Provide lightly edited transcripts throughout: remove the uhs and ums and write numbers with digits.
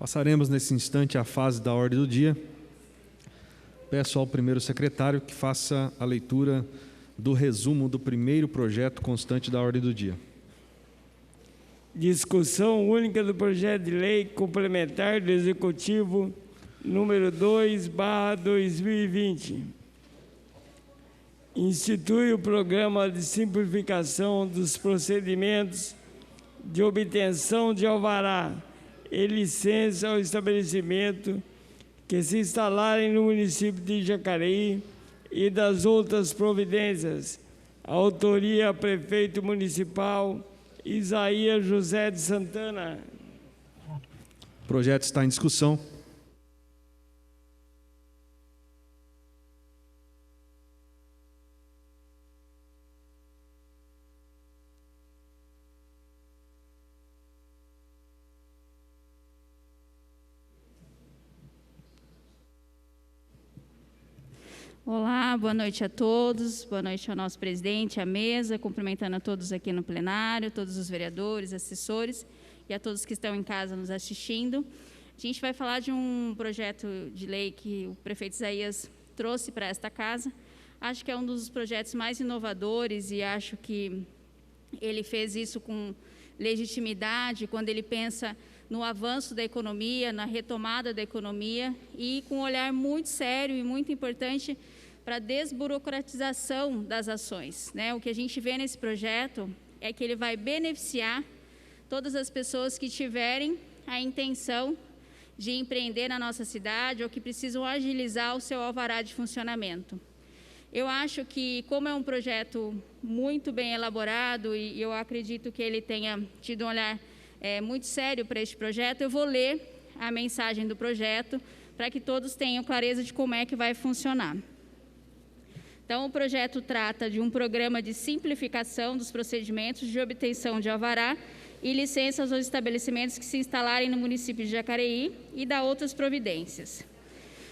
Passaremos nesse instante à fase da ordem do dia. Peço ao primeiro secretário que faça a leitura do resumo do primeiro projeto constante da ordem do dia. Discussão única do projeto de lei complementar do Executivo número 2/2020. Institui o programa de simplificação dos procedimentos de obtenção de alvará e licença ao estabelecimento que se instalarem no município de Jacareí e das outras providências. Autoria: Prefeito Municipal Isaías José de Santana. O projeto está em discussão. Olá, boa noite a todos, boa noite ao nosso presidente, à mesa, cumprimentando a todos aqui no plenário, todos os vereadores, assessores e a todos que estão em casa nos assistindo. A gente vai falar de um projeto de lei que o prefeito Isaías trouxe para esta casa. Acho que é um dos projetos mais inovadores e acho que ele fez isso com legitimidade quando ele pensa no avanço da economia, na retomada da economia e com um olhar muito sério e muito importante para a desburocratização das ações, né? O que a gente vê nesse projeto é que ele vai beneficiar todas as pessoas que tiverem a intenção de empreender na nossa cidade ou que precisam agilizar o seu alvará de funcionamento. Eu acho que, como é um projeto muito bem elaborado e eu acredito que ele tenha tido um olhar muito sério para este projeto, eu vou ler a mensagem do projeto para que todos tenham clareza de como é que vai funcionar. Então, o projeto trata de um programa de simplificação dos procedimentos de obtenção de alvará e licenças aos estabelecimentos que se instalarem no município de Jacareí e da outras providências.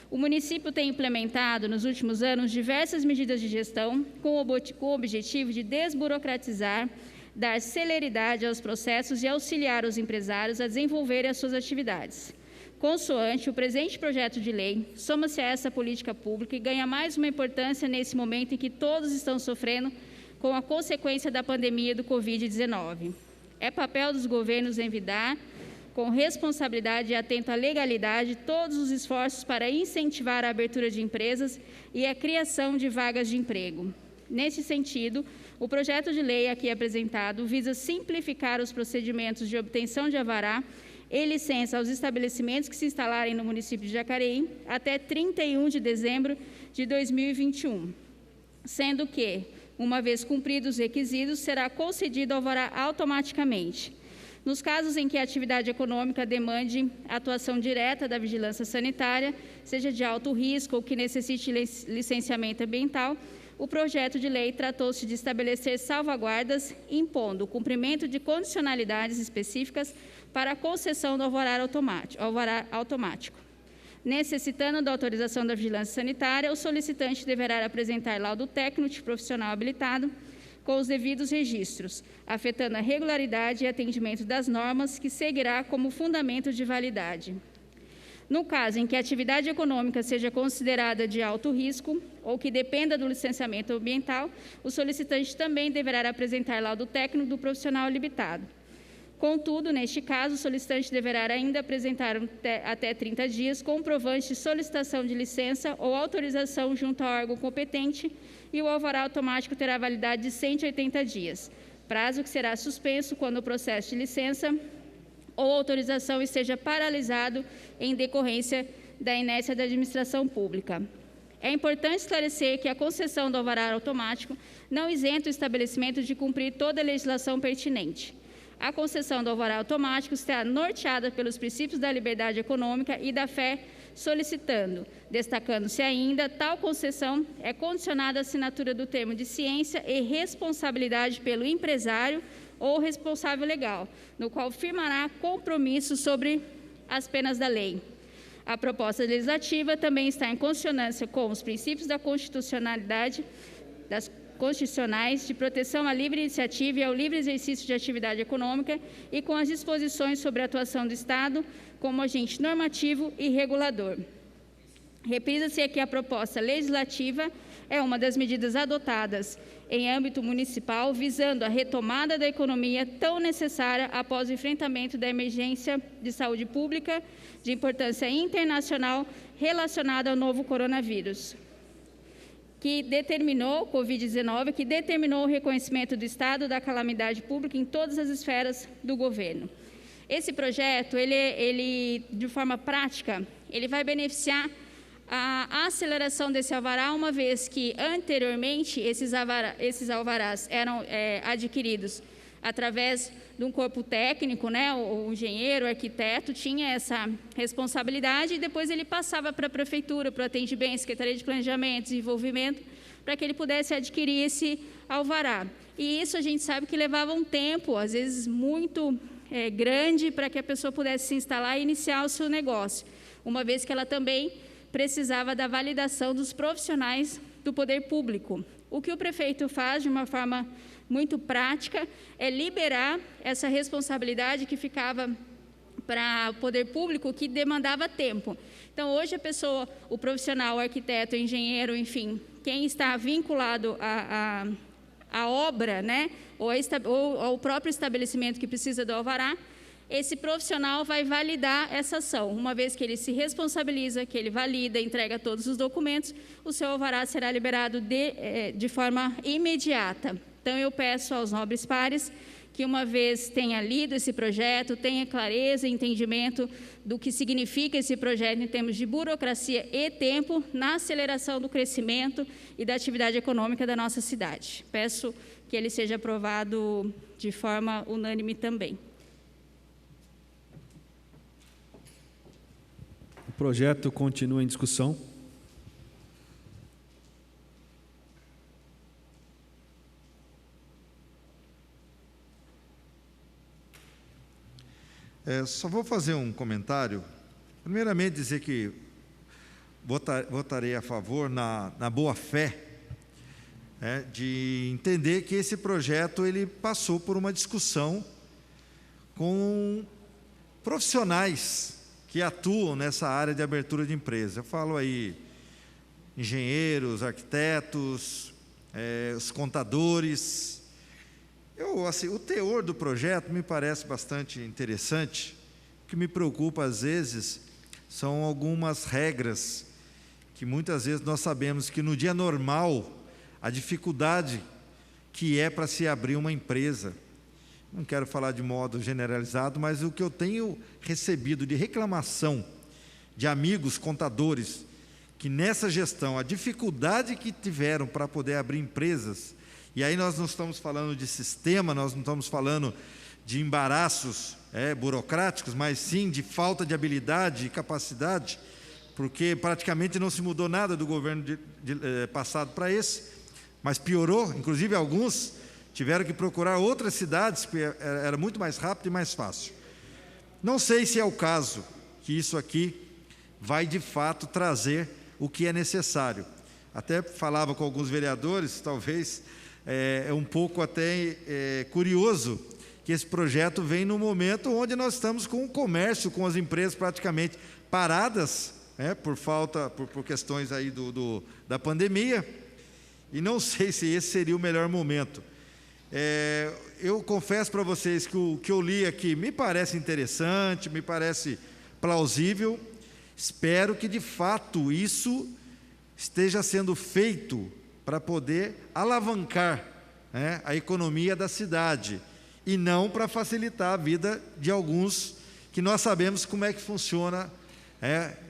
O município tem implementado, nos últimos anos, diversas medidas de gestão com o objetivo de desburocratizar, dar celeridade aos processos e auxiliar os empresários a desenvolverem as suas atividades. Consoante o presente projeto de lei, soma-se a essa política pública e ganha mais uma importância nesse momento em que todos estão sofrendo com a consequência da pandemia do Covid-19. É papel dos governos envidar, com responsabilidade e atento à legalidade, todos os esforços para incentivar a abertura de empresas e a criação de vagas de emprego. Nesse sentido, o projeto de lei aqui apresentado visa simplificar os procedimentos de obtenção de alvará e licença aos estabelecimentos que se instalarem no município de Jacareí até 31 de dezembro de 2021, sendo que, uma vez cumpridos os requisitos, será concedido alvará automaticamente. Nos casos em que a atividade econômica demande atuação direta da vigilância sanitária, seja de alto risco ou que necessite licenciamento ambiental, o projeto de lei tratou-se de estabelecer salvaguardas, impondo o cumprimento de condicionalidades específicas para a concessão do alvará automático. Necessitando da autorização da vigilância sanitária, o solicitante deverá apresentar laudo técnico profissional habilitado com os devidos registros, afetando a regularidade e atendimento das normas, que seguirá como fundamento de validade. No caso em que a atividade econômica seja considerada de alto risco ou que dependa do licenciamento ambiental, o solicitante também deverá apresentar laudo técnico do profissional habilitado. Contudo, neste caso, o solicitante deverá ainda apresentar até 30 dias comprovante de solicitação de licença ou autorização junto ao órgão competente e o alvará automático terá validade de 180 dias, prazo que será suspenso quando o processo de licença ou autorização esteja paralisado em decorrência da inércia da administração pública. É importante esclarecer que a concessão do alvará automático não isenta o estabelecimento de cumprir toda a legislação pertinente. A concessão do alvará automático está norteada pelos princípios da liberdade econômica e da fé, solicitando, destacando-se ainda, tal concessão é condicionada à assinatura do termo de ciência e responsabilidade pelo empresário ou responsável legal, no qual firmará compromisso sobre as penas da lei. A proposta legislativa também está em consonância com os princípios da constitucionalidade, constitucionais de proteção à livre iniciativa e ao livre exercício de atividade econômica e com as disposições sobre a atuação do Estado como agente normativo e regulador. Reprisa-se aqui a proposta legislativa é uma das medidas adotadas em âmbito municipal visando a retomada da economia tão necessária após o enfrentamento da emergência de saúde pública de importância internacional relacionada ao novo coronavírus, que determinou, Covid-19, que determinou o reconhecimento do estado da calamidade pública em todas as esferas do governo. Esse projeto, ele de forma prática, ele vai beneficiar a aceleração desse alvará, uma vez que anteriormente esses alvarás eram adquiridos através de um corpo técnico, né? O engenheiro, o arquiteto tinha essa responsabilidade e depois ele passava para a prefeitura, para o atendimento, Secretaria de Planejamento, Desenvolvimento, para que ele pudesse adquirir esse alvará. E isso a gente sabe que levava um tempo, às vezes muito grande, para que a pessoa pudesse se instalar e iniciar o seu negócio, uma vez que ela também precisava da validação dos profissionais do poder público. O que o prefeito faz de uma forma muito prática é liberar essa responsabilidade que ficava para o poder público, que demandava tempo. Então, hoje a pessoa, o profissional, o arquiteto, o engenheiro, enfim, quem está vinculado à obra, né, ou ao próprio estabelecimento que precisa do alvará, esse profissional vai validar essa ação. Uma vez que ele se responsabiliza, que ele valida, entrega todos os documentos, o seu alvará será liberado de forma imediata. Então, eu peço aos nobres pares que, uma vez tenha lido esse projeto, tenha clareza e entendimento do que significa esse projeto em termos de burocracia e tempo na aceleração do crescimento e da atividade econômica da nossa cidade. Peço que ele seja aprovado de forma unânime também. O projeto continua em discussão. Só vou fazer um comentário. Primeiramente, dizer que votarei a favor na boa fé, de entender que esse projeto ele passou por uma discussão com profissionais que atuam nessa área de abertura de empresa. Eu falo aí engenheiros, arquitetos, os contadores. O teor do projeto me parece bastante interessante. O que me preocupa, às vezes, são algumas regras que muitas vezes nós sabemos que no dia normal, a dificuldade que é para se abrir uma empresa. Não quero falar de modo generalizado, mas o que eu tenho recebido de reclamação de amigos contadores, que nessa gestão, a dificuldade que tiveram para poder abrir empresas, e aí nós não estamos falando de sistema, nós não estamos falando de embaraços burocráticos, mas sim de falta de habilidade e capacidade, porque praticamente não se mudou nada do governo passado para esse, mas piorou. Inclusive alguns tiveram que procurar outras cidades, porque era muito mais rápido e mais fácil. Não sei se é o caso que isso aqui vai de fato trazer o que é necessário. Até falava com alguns vereadores, talvez é um pouco até curioso que esse projeto vem no momento onde nós estamos com o comércio, com as empresas praticamente paradas, por questões aí da pandemia, e não sei se esse seria o melhor momento. Eu confesso para vocês que o que eu li aqui me parece interessante, me parece plausível. Espero que de fato isso esteja sendo feito para poder alavancar a economia da cidade e não para facilitar a vida de alguns que nós sabemos como é que funciona.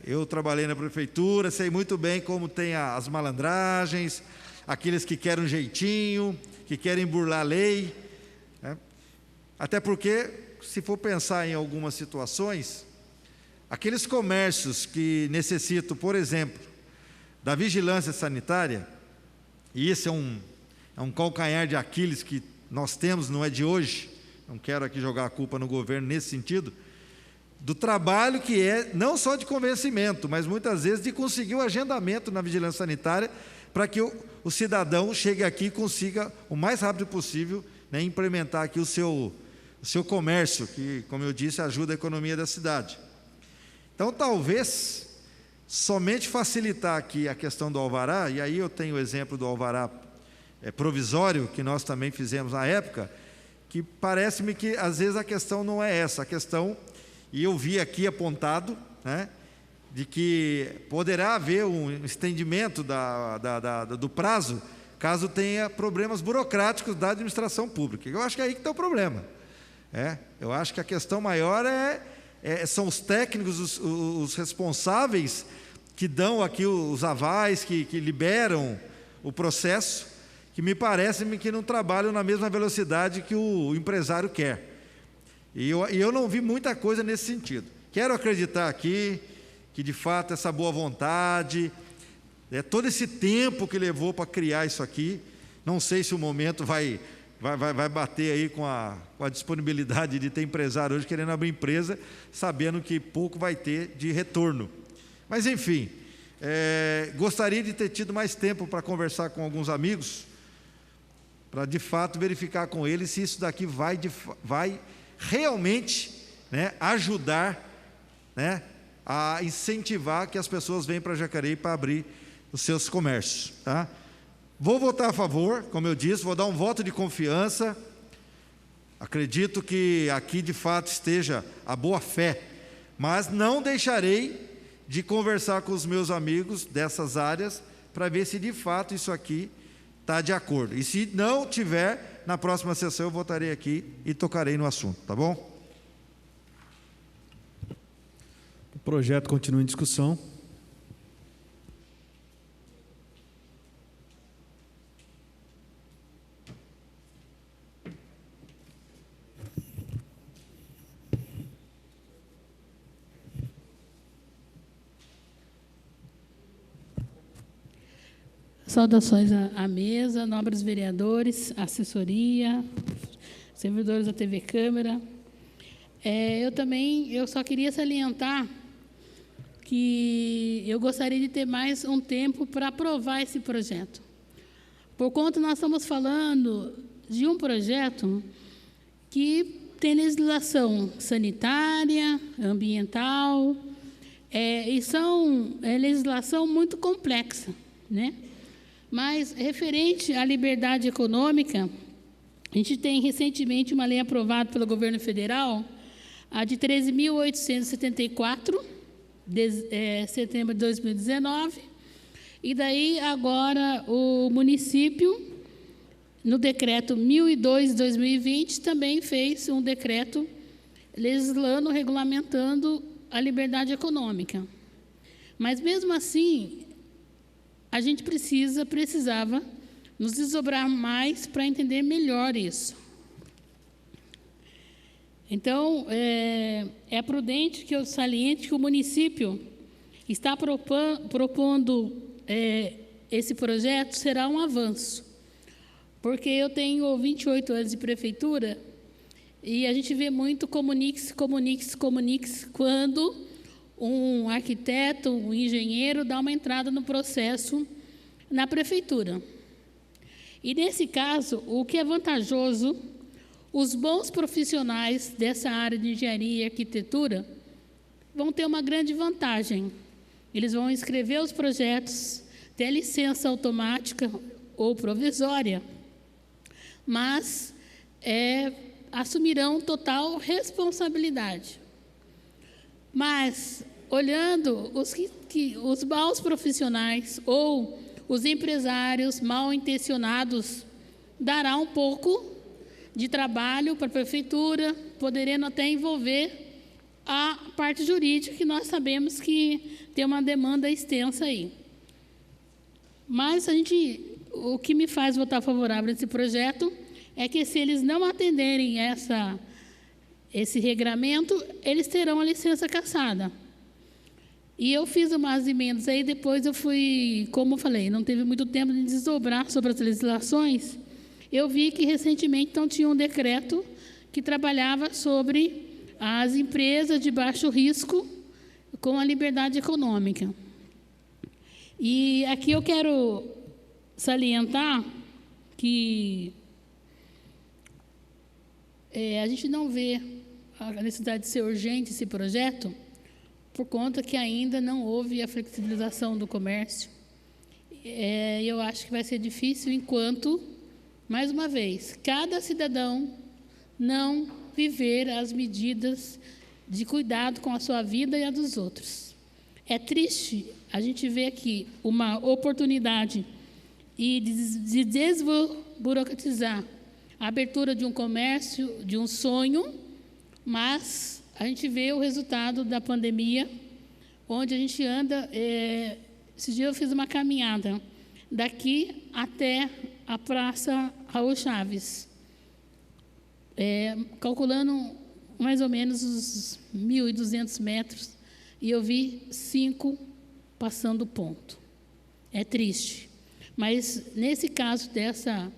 Eu trabalhei na prefeitura, sei muito bem como tem as malandragens, aqueles que querem um jeitinho, que querem burlar a lei, até porque, se for pensar em algumas situações, aqueles comércios que necessitam, por exemplo, da vigilância sanitária, e esse é um calcanhar de Aquiles que nós temos, não é de hoje, não quero aqui jogar a culpa no governo nesse sentido, do trabalho que é não só de convencimento, mas muitas vezes de conseguir o agendamento na vigilância sanitária para que o cidadão chegue aqui e consiga, o mais rápido possível, né, implementar aqui o seu comércio, que, como eu disse, ajuda a economia da cidade. Então, talvez, somente facilitar aqui a questão do alvará, e aí eu tenho o exemplo do alvará provisório, que nós também fizemos na época, que parece-me que, às vezes, a questão não é essa, a questão, e eu vi aqui apontado, né, de que poderá haver um estendimento do prazo, caso tenha problemas burocráticos da administração pública. Eu acho que é aí que está o problema. Eu acho que a questão maior são os técnicos, os responsáveis que dão aqui os avais, que liberam o processo, que me parece que não trabalham na mesma velocidade que o empresário quer. E eu não vi muita coisa nesse sentido. Quero acreditar aqui que, de fato, essa boa vontade, todo esse tempo que levou para criar isso aqui, não sei se o momento vai bater aí com a disponibilidade de ter empresário hoje querendo abrir empresa, sabendo que pouco vai ter de retorno. Mas, enfim, gostaria de ter tido mais tempo para conversar com alguns amigos, para, de fato, verificar com eles se isso daqui vai realmente, né, ajudar, né, a incentivar que as pessoas venham para Jacareí para abrir os seus comércios, tá? Vou votar a favor, como eu disse, vou dar um voto de confiança. Acredito que aqui de fato esteja a boa fé, mas não deixarei de conversar com os meus amigos dessas áreas para ver se de fato isso aqui está de acordo. E se não tiver, na próxima sessão eu voltarei aqui e tocarei no assunto, tá bom? O projeto continua em discussão. Saudações à mesa, nobres vereadores, assessoria, servidores da TV Câmara. Eu só queria salientar que eu gostaria de ter mais um tempo para aprovar esse projeto. Por conta, nós estamos falando de um projeto que tem legislação sanitária, ambiental, e são legislação muito complexa, né? Mas, referente à liberdade econômica, a gente tem recentemente uma lei aprovada pelo governo federal, a de 13.874, de setembro de 2019, e daí agora o município, no decreto 1002 de 2020, também fez um decreto legislando, regulamentando a liberdade econômica. Mas, mesmo assim, a gente precisava nos desdobrar mais para entender melhor isso. Então, é prudente que eu saliente que o município está propondo esse projeto será um avanço, porque eu tenho 28 anos de prefeitura e a gente vê muito comunique-se quando um arquiteto, um engenheiro dá uma entrada no processo na prefeitura. E, nesse caso, o que é vantajoso, os bons profissionais dessa área de engenharia e arquitetura vão ter uma grande vantagem. Eles vão escrever os projetos, ter licença automática ou provisória, mas assumirão total responsabilidade. Mas, olhando os maus profissionais ou os empresários mal intencionados, dará um pouco de trabalho para a prefeitura, podendo até envolver a parte jurídica, que nós sabemos que tem uma demanda extensa aí. Mas o que me faz votar favorável a esse projeto é que, se eles não atenderem esse regramento, eles terão a licença cassada. E eu fiz umas emendas aí, depois eu fui, como eu falei, não teve muito tempo de desdobrar sobre as legislações. Eu vi que recentemente então tinha um decreto que trabalhava sobre as empresas de baixo risco com a liberdade econômica. E aqui eu quero salientar que a gente não vê a necessidade de ser urgente esse projeto por conta que ainda não houve a flexibilização do comércio. Eu acho que vai ser difícil enquanto, mais uma vez, cada cidadão não viver as medidas de cuidado com a sua vida e a dos outros. É triste a gente ver aqui uma oportunidade de desburocratizar a abertura de um comércio, de um sonho, mas a gente vê o resultado da pandemia, onde a gente anda. Esse dia eu fiz uma caminhada daqui até a Praça Raul Chaves, calculando mais ou menos os 1.200 metros, e eu vi 5 passando ponto. É triste. Mas, nesse caso dessa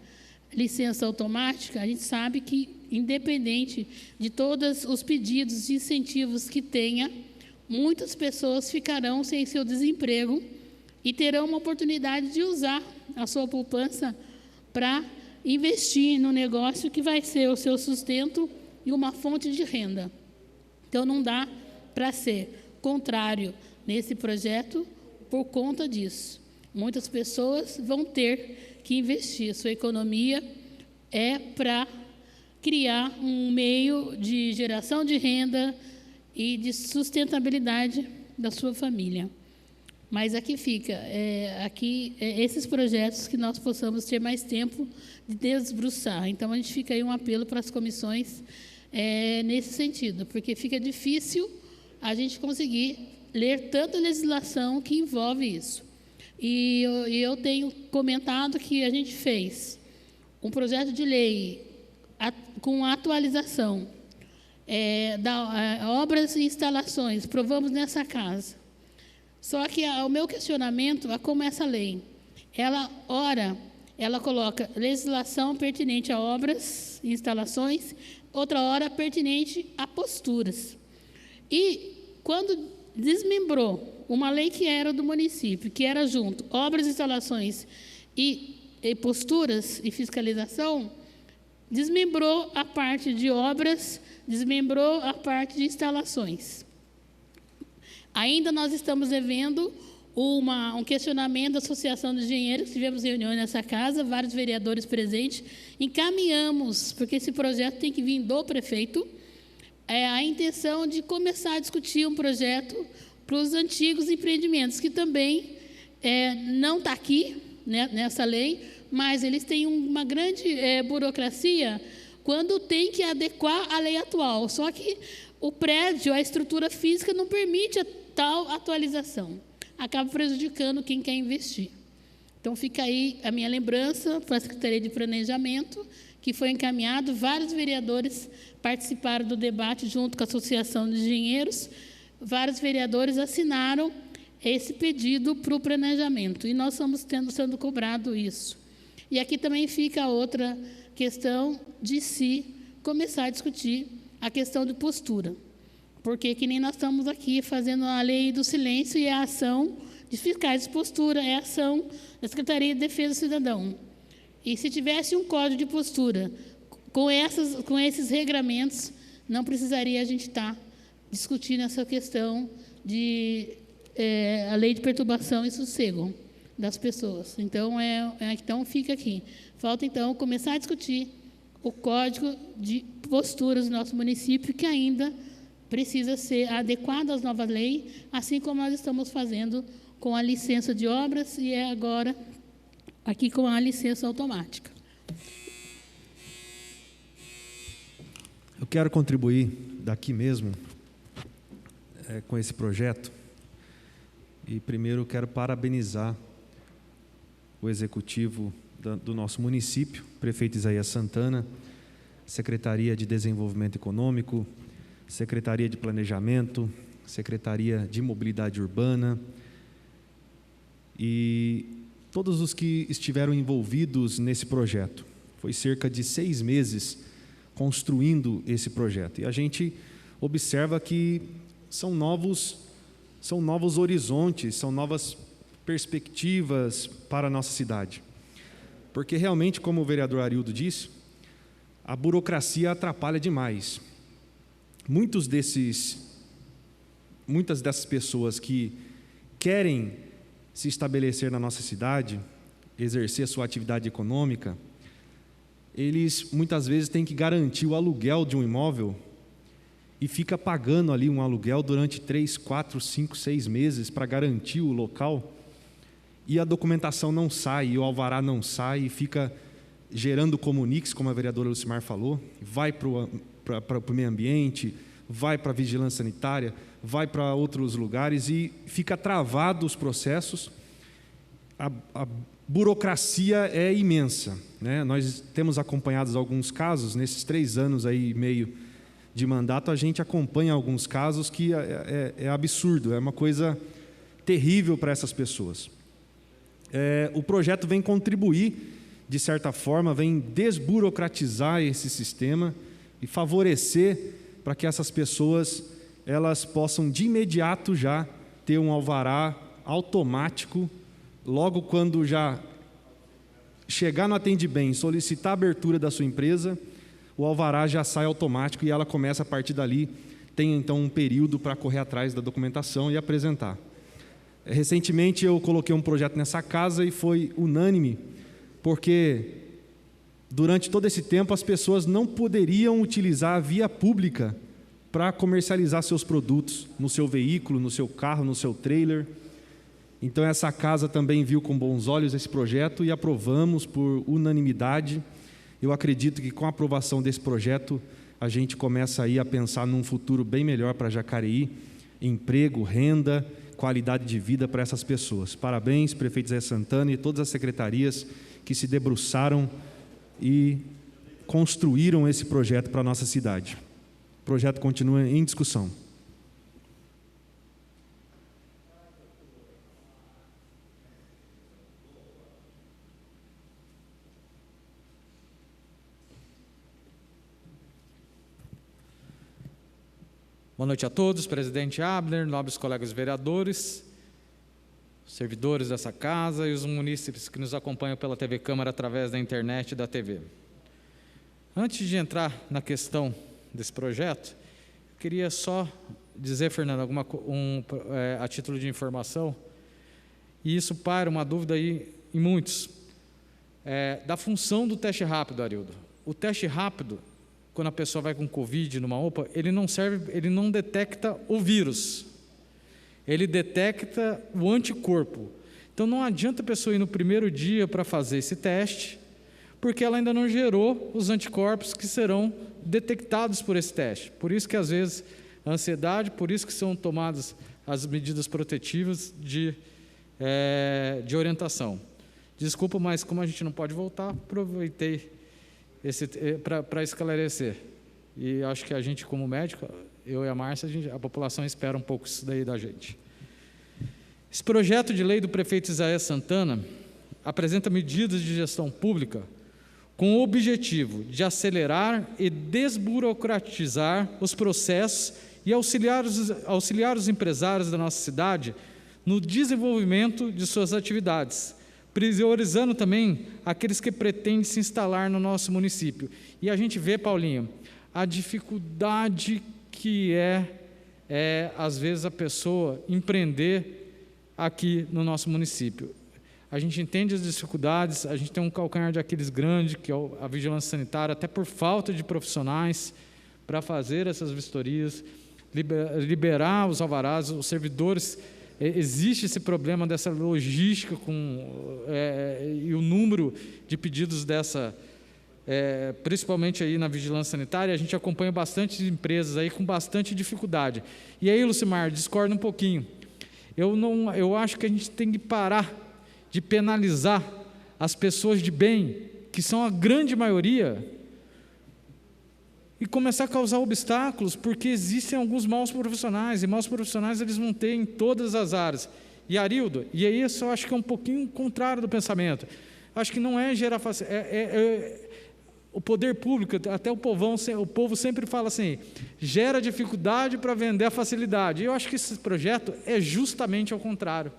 licença automática, a gente sabe que, independente de todos os pedidos de incentivos que tenha, muitas pessoas ficarão sem seu desemprego e terão uma oportunidade de usar a sua poupança para investir no negócio que vai ser o seu sustento e uma fonte de renda. Então, não dá para ser contrário nesse projeto por conta disso. Muitas pessoas vão ter que investir. Sua economia é para criar um meio de geração de renda e de sustentabilidade da sua família. Mas aqui fica, esses projetos que nós possamos ter mais tempo de desbruçar. Então, a gente fica aí um apelo para as comissões nesse sentido, porque fica difícil a gente conseguir ler tanta legislação que envolve isso. E eu tenho comentado que a gente fez um projeto de lei com atualização obras e instalações, provamos nessa casa. Só que o meu questionamento é como essa lei. Ela coloca legislação pertinente a obras e instalações, outra hora pertinente a posturas. E quando desmembrou uma lei que era do município, que era junto, obras, instalações e posturas e fiscalização, desmembrou a parte de obras, desmembrou a parte de instalações. Ainda nós estamos devendo um questionamento da Associação de Engenheiros, tivemos reunião nessa casa, vários vereadores presentes, encaminhamos, porque esse projeto tem que vir do prefeito, a intenção de começar a discutir um projeto para os antigos empreendimentos, que também não está aqui, né, nessa lei, mas eles têm uma grande burocracia quando tem que adequar a lei atual. Só que o prédio, a estrutura física não permite a tal atualização. Acaba prejudicando quem quer investir. Então, fica aí a minha lembrança para a Secretaria de Planejamento, que foi encaminhado, vários vereadores participaram do debate junto com a Associação de Engenheiros, vários vereadores assinaram esse pedido para o planejamento, e nós estamos sendo cobrado isso. E aqui também fica outra questão de se começar a discutir a questão de postura, porque que nem nós estamos aqui fazendo a lei do silêncio e a ação de fiscais de postura, é a ação da Secretaria de Defesa do Cidadão. E se tivesse um código de postura com esses regramentos, não precisaria a gente estar discutindo essa questão de a lei de perturbação e sossego das pessoas. Então, então fica aqui. Falta, então, começar a discutir o código de posturas do nosso município, que ainda precisa ser adequado às novas leis, assim como nós estamos fazendo com a licença de obras e agora aqui com a licença automática. Eu quero contribuir daqui mesmo com esse projeto. E primeiro quero parabenizar o executivo do nosso município, prefeito Isaías Santana, Secretaria de Desenvolvimento Econômico, Secretaria de Planejamento, Secretaria de Mobilidade Urbana e todos os que estiveram envolvidos nesse projeto. Foi cerca de 6 meses construindo esse projeto. E a gente observa que são novos horizontes, são novas perspectivas para a nossa cidade. porque realmente, como o vereador Arildo disse, a burocracia atrapalha demais. Muitas dessas pessoas que querem se estabelecer na nossa cidade, exercer a sua atividade econômica, eles muitas vezes têm que garantir o aluguel de um imóvel e fica pagando ali um aluguel durante 3, 4, 5, 6 meses para garantir o local, e a documentação não sai, e o alvará não sai, e fica gerando comuniques, como a vereadora Lucimar falou, vai para o meio ambiente, vai para a vigilância sanitária, vai para outros lugares e fica travado os processos. A burocracia é imensa, né? Nós temos acompanhado alguns casos, nesses 3 anos aí e meio de mandato, a gente acompanha alguns casos que é absurdo, é uma coisa terrível para essas pessoas. O projeto vem contribuir, de certa forma, vem desburocratizar esse sistema e favorecer para que essas pessoas elas possam de imediato já ter um alvará automático, logo quando já chegar no Atende Bem, solicitar a abertura da sua empresa, o alvará já sai automático e ela começa a partir dali, tem então um período para correr atrás da documentação e apresentar. Recentemente eu coloquei um projeto nessa casa e foi unânime, porque durante todo esse tempo as pessoas não poderiam utilizar a via pública para comercializar seus produtos no seu veículo, no seu carro, no seu trailer. Então essa casa também viu com bons olhos esse projeto e aprovamos por unanimidade. Eu acredito que com a aprovação desse projeto a gente começa aí a pensar num futuro bem melhor para Jacareí, emprego, renda, qualidade de vida para essas pessoas. Parabéns, prefeito Zé Santana e todas as secretarias que se debruçaram e construíram esse projeto para a nossa cidade. O projeto continua em discussão. Boa noite a todos, presidente Abner, nobres colegas vereadores, servidores dessa casa e os munícipes que nos acompanham pela TV Câmara através da internet e da TV. Antes de entrar na questão desse projeto, eu queria só dizer, Fernando, a título de informação, e isso para uma dúvida aí em muitos, da função do teste rápido, Arildo. O teste rápido, quando a pessoa vai com Covid numa UPA, ele não detecta o vírus, ele detecta o anticorpo. Então não adianta a pessoa ir no primeiro dia para fazer esse teste, porque ela ainda não gerou os anticorpos que serão detectados por esse teste. Por isso que às vezes a ansiedade, por isso que são tomadas as medidas protetivas de orientação. Desculpa, mas como a gente não pode voltar, aproveitei para esclarecer. E acho que a gente, como médico, eu e a Márcia, a população espera um pouco isso daí da gente. Esse projeto de lei do prefeito Isaías Santana apresenta medidas de gestão pública com o objetivo de acelerar e desburocratizar os processos e auxiliar os empresários da nossa cidade no desenvolvimento de suas atividades, priorizando também aqueles que pretendem se instalar no nosso município. E a gente vê, Paulinho, a dificuldade que às vezes, a pessoa empreender aqui no nosso município. A gente entende as dificuldades, a gente tem um calcanhar de Aquiles grande, que é a vigilância sanitária, até por falta de profissionais para fazer essas vistorias, liberar os alvarás, os servidores. Existe esse problema dessa logística e o número de pedidos principalmente aí na vigilância sanitária, a gente acompanha bastante empresas aí com bastante dificuldade. E aí, Lucimar, discorda um pouquinho. Eu acho que a gente tem que parar de penalizar as pessoas de bem, que são a grande maioria, e começar a causar obstáculos, porque existem alguns maus profissionais, e maus profissionais eles vão ter em todas as áreas. E Arildo, e aí isso eu acho que é um pouquinho contrário do pensamento. Acho que não é gerar o poder público, até o povo sempre fala assim, gera dificuldade para vender a facilidade. E eu acho que esse projeto é justamente ao contrário.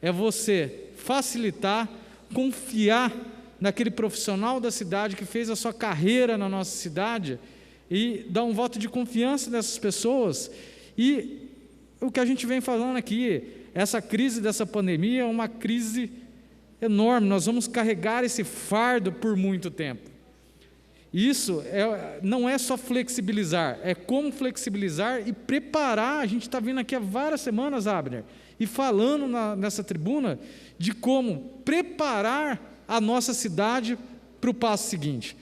É você facilitar, confiar naquele profissional da cidade que fez a sua carreira na nossa cidade e dar um voto de confiança nessas pessoas. E o que a gente vem falando aqui, essa crise dessa pandemia é uma crise enorme, nós vamos carregar esse fardo por muito tempo. Isso não é só flexibilizar, é como flexibilizar e preparar. A gente está vindo aqui há várias semanas, Abner, e falando nessa tribuna de como preparar a nossa cidade para o passo seguinte.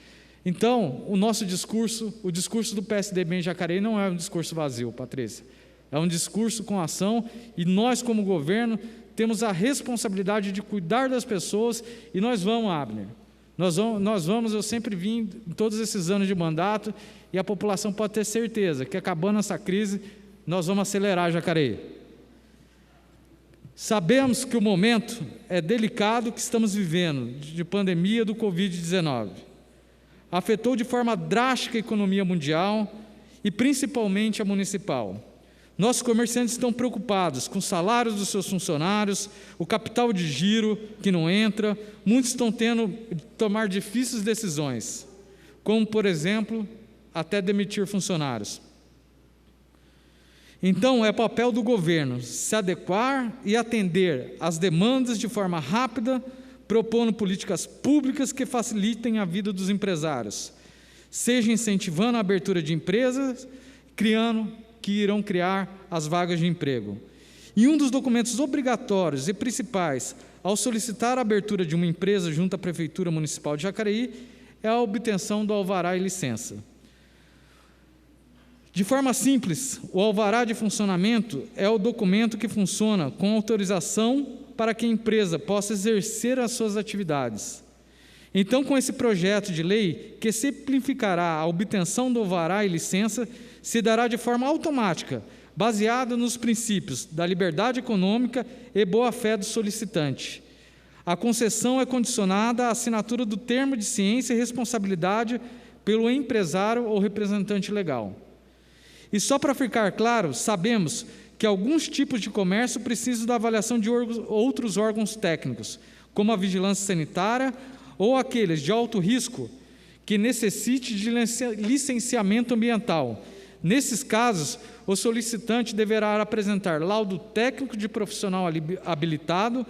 Então, o nosso discurso, o discurso do PSDB em Jacareí não é um discurso vazio, Patrícia, é um discurso com ação, e nós como governo temos a responsabilidade de cuidar das pessoas, e nós vamos, Abner, nós vamos, eu sempre vim em todos esses anos de mandato, e a população pode ter certeza que acabando essa crise, nós vamos acelerar Jacareí. Sabemos que o momento é delicado que estamos vivendo, de pandemia do Covid-19. Afetou de forma drástica a economia mundial e principalmente a municipal. Nossos comerciantes estão preocupados com os salários dos seus funcionários, o capital de giro que não entra, muitos estão tendo que tomar difíceis decisões, como, por exemplo, até demitir funcionários. Então, é papel do governo se adequar e atender às demandas de forma rápida, propondo políticas públicas que facilitem a vida dos empresários, seja incentivando a abertura de empresas, que irão criar as vagas de emprego. E um dos documentos obrigatórios e principais ao solicitar a abertura de uma empresa junto à Prefeitura Municipal de Jacareí é a obtenção do alvará e licença. De forma simples, o alvará de funcionamento é o documento que funciona com autorização para que a empresa possa exercer as suas atividades. Então, com esse projeto de lei, que simplificará a obtenção do alvará e licença, se dará de forma automática, baseada nos princípios da liberdade econômica e boa-fé do solicitante. A concessão é condicionada à assinatura do termo de ciência e responsabilidade pelo empresário ou representante legal. E só para ficar claro, sabemos que alguns tipos de comércio precisam da avaliação de outros órgãos técnicos, como a vigilância sanitária ou aqueles de alto risco que necessite de licenciamento ambiental. Nesses casos, o solicitante deverá apresentar laudo técnico de profissional habilitado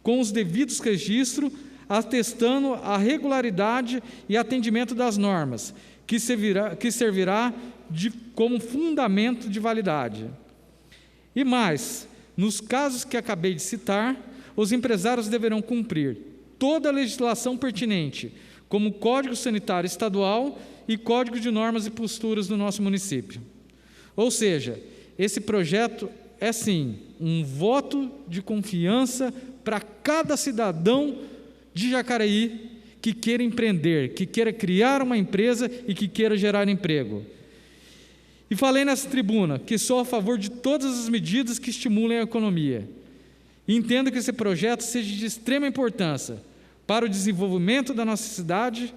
com os devidos registros, atestando a regularidade e atendimento das normas, que servirá como fundamento de validade. E mais, nos casos que acabei de citar, os empresários deverão cumprir toda a legislação pertinente, como o Código Sanitário Estadual e Código de Normas e Posturas do nosso município. Ou seja, esse projeto é sim um voto de confiança para cada cidadão de Jacareí que queira empreender, que queira criar uma empresa e que queira gerar emprego. E falei nessa tribuna que sou a favor de todas as medidas que estimulem a economia. E entendo que esse projeto seja de extrema importância para o desenvolvimento da nossa cidade,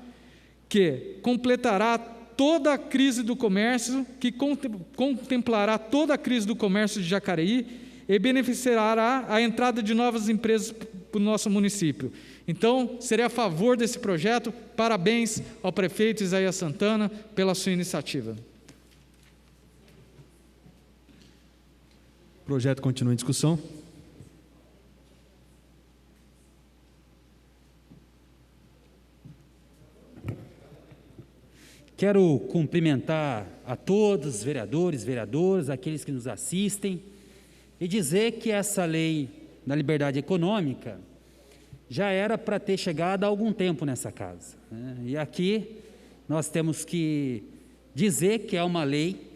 que completará toda a crise do comércio, que contemplará toda a crise do comércio de Jacareí e beneficiará a entrada de novas empresas para o nosso município. Então, serei a favor desse projeto. Parabéns ao prefeito Isaías Santana pela sua iniciativa. O projeto continua em discussão. Quero cumprimentar a todos, os vereadores, vereadoras, aqueles que nos assistem, e dizer que essa lei da liberdade econômica já era para ter chegado há algum tempo nessa casa, né? E aqui nós temos que dizer que é uma lei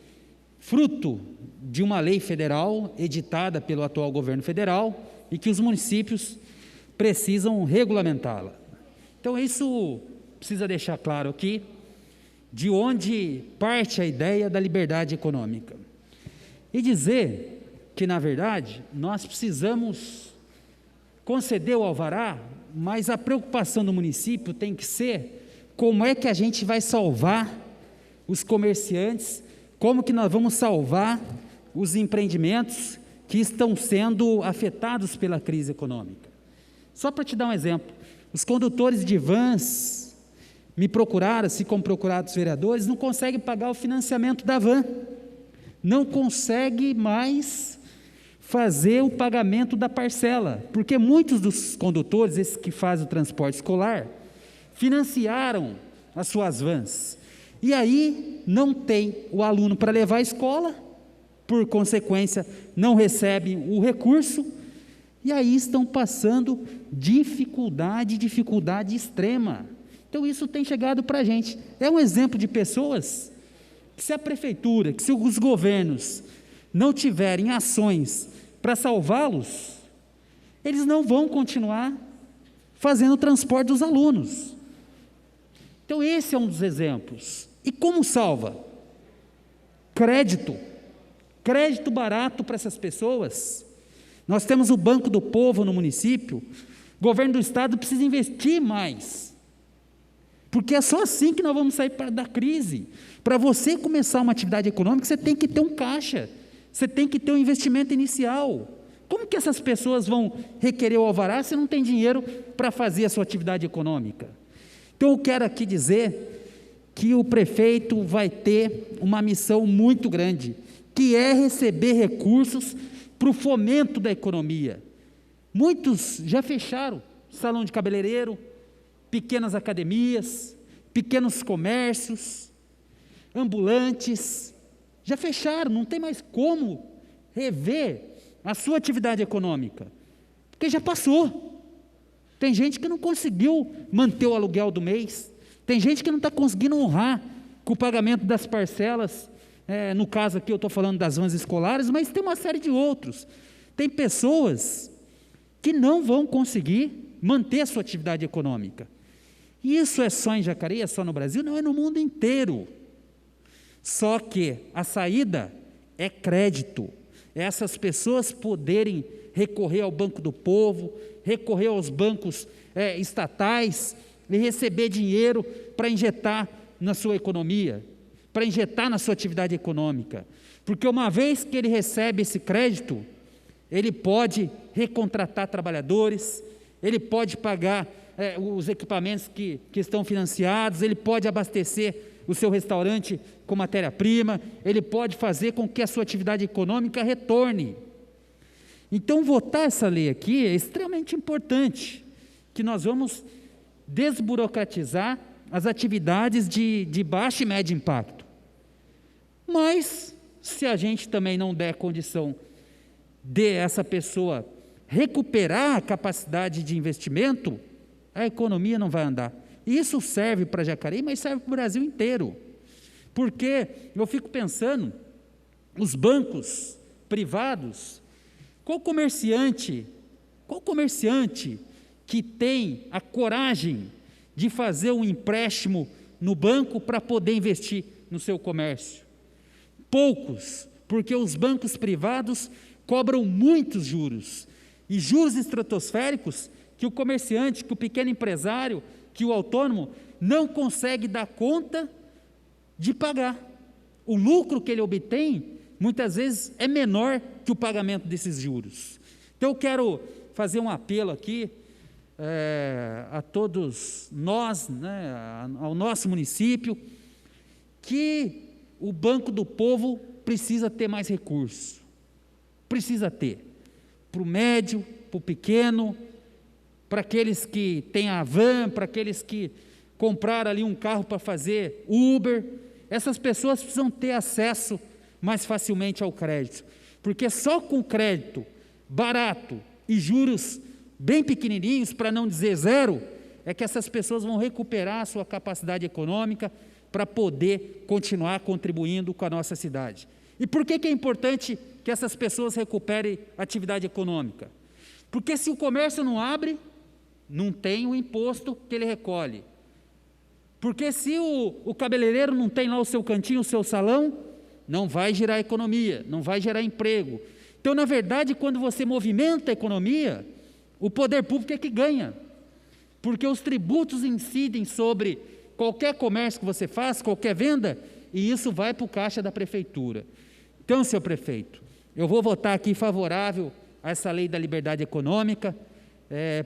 fruto de uma lei federal editada pelo atual governo federal e que os municípios precisam regulamentá-la. Então isso precisa deixar claro aqui de onde parte a ideia da liberdade econômica. E dizer que, na verdade, nós precisamos conceder o alvará, mas a preocupação do município tem que ser como é que a gente vai salvar os comerciantes, como que nós vamos salvar os empreendimentos que estão sendo afetados pela crise econômica. Só para te dar um exemplo, Os condutores de vans me procuraram, assim como procuraram os vereadores, não conseguem pagar o financiamento da van, não consegue mais fazer o pagamento da parcela, porque muitos dos condutores, esses que fazem o transporte escolar, financiaram as suas vans, e aí não tem o aluno para levar à escola, por consequência não recebe o recurso, e aí estão passando dificuldade extrema. Então isso tem chegado para a gente. É um exemplo de pessoas que, se a prefeitura, que se os governos não tiverem ações para salvá-los, eles não vão continuar fazendo o transporte dos alunos. Então esse é um dos exemplos. E como salva? Crédito barato para essas pessoas. Nós temos o Banco do Povo no município, o governo do estado precisa investir mais, porque é só assim que nós vamos sair da crise. Para você começar uma atividade econômica, você tem que ter um caixa, você tem que ter um investimento inicial. Como que essas pessoas vão requerer o alvará se não tem dinheiro para fazer a sua atividade econômica? Então eu quero aqui dizer que o prefeito vai ter uma missão muito grande, que é receber recursos para o fomento da economia. Muitos já fecharam salão de cabeleireiro, pequenas academias, pequenos comércios, ambulantes, já fecharam, não tem mais como rever a sua atividade econômica, porque já passou. Tem gente que não conseguiu manter o aluguel do mês, tem gente que não está conseguindo honrar com o pagamento das parcelas. No caso aqui eu estou falando das vans escolares, mas tem uma série de outros. Tem pessoas que não vão conseguir manter a sua atividade econômica. E isso é só em Jacareí, é só no Brasil? Não, é no mundo inteiro. Só que a saída é crédito. É essas pessoas poderem recorrer ao Banco do Povo, recorrer aos bancos estatais e receber dinheiro para injetar na sua economia, para injetar na sua atividade econômica, porque uma vez que ele recebe esse crédito, ele pode recontratar trabalhadores, ele pode pagar os equipamentos que estão financiados, ele pode abastecer o seu restaurante com matéria-prima, ele pode fazer com que a sua atividade econômica retorne. Então, votar essa lei aqui é extremamente importante, que nós vamos desburocratizar as atividades de baixo e médio impacto. Mas, se a gente também não der condição de essa pessoa recuperar a capacidade de investimento, a economia não vai andar. E isso serve para Jacareí, mas serve para o Brasil inteiro. Porque eu fico pensando, os bancos privados, qual comerciante que tem a coragem de fazer um empréstimo no banco para poder investir no seu comércio? Poucos, porque os bancos privados cobram muitos juros, e juros estratosféricos que o comerciante, que o pequeno empresário, que o autônomo não consegue dar conta de pagar. O lucro que ele obtém, muitas vezes, é menor que o pagamento desses juros. Então eu quero fazer um apelo aqui a todos nós, ao nosso município, que o Banco do Povo precisa ter mais recursos, precisa ter, para o médio, para o pequeno, para aqueles que têm a van, para aqueles que compraram ali um carro para fazer Uber, essas pessoas precisam ter acesso mais facilmente ao crédito, porque só com crédito barato e juros bem pequenininhos, para não dizer zero, é que essas pessoas vão recuperar a sua capacidade econômica para poder continuar contribuindo com a nossa cidade. E por que é importante que essas pessoas recuperem a atividade econômica? Porque se o comércio não abre, não tem o imposto que ele recolhe. Porque se o cabeleireiro não tem lá o seu cantinho, o seu salão, não vai gerar economia, não vai gerar emprego. Então, na verdade, quando você movimenta a economia, o poder público é que ganha, porque os tributos incidem sobre qualquer comércio que você faz, qualquer venda, e isso vai para o caixa da prefeitura. Então, senhor prefeito, eu vou votar aqui favorável a essa lei da liberdade econômica,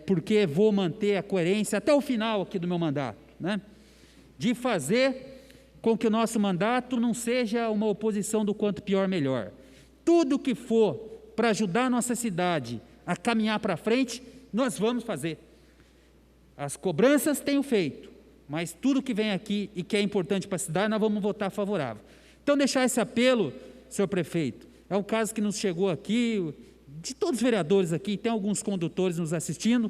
porque vou manter a coerência até o final aqui do meu mandato, né? De fazer com que o nosso mandato não seja uma oposição do quanto pior, melhor. Tudo que for para ajudar a nossa cidade a caminhar para frente, nós vamos fazer. As cobranças tenho feito, mas tudo que vem aqui e que é importante para a cidade, nós vamos votar favorável. Então, deixar esse apelo, senhor prefeito, é um caso que nos chegou aqui, de todos os vereadores aqui, tem alguns condutores nos assistindo,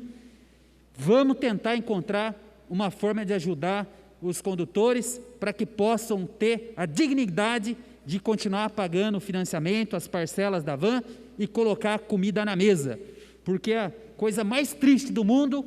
vamos tentar encontrar uma forma de ajudar os condutores para que possam ter a dignidade de continuar pagando o financiamento, as parcelas da van e colocar comida na mesa, porque a coisa mais triste do mundo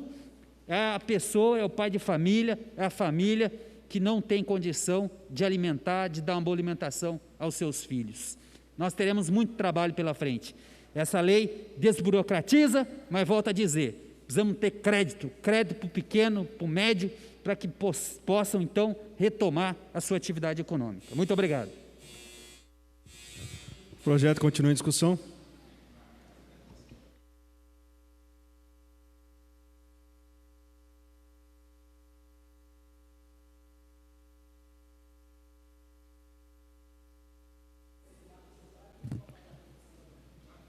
é a pessoa, é o pai de família, é a família que não tem condição de alimentar, de dar uma boa alimentação aos seus filhos. Nós teremos muito trabalho pela frente. Essa lei desburocratiza, mas volto a dizer, precisamos ter crédito para o pequeno, para o médio, para que possam, então, retomar a sua atividade econômica. Muito obrigado. O projeto continua em discussão.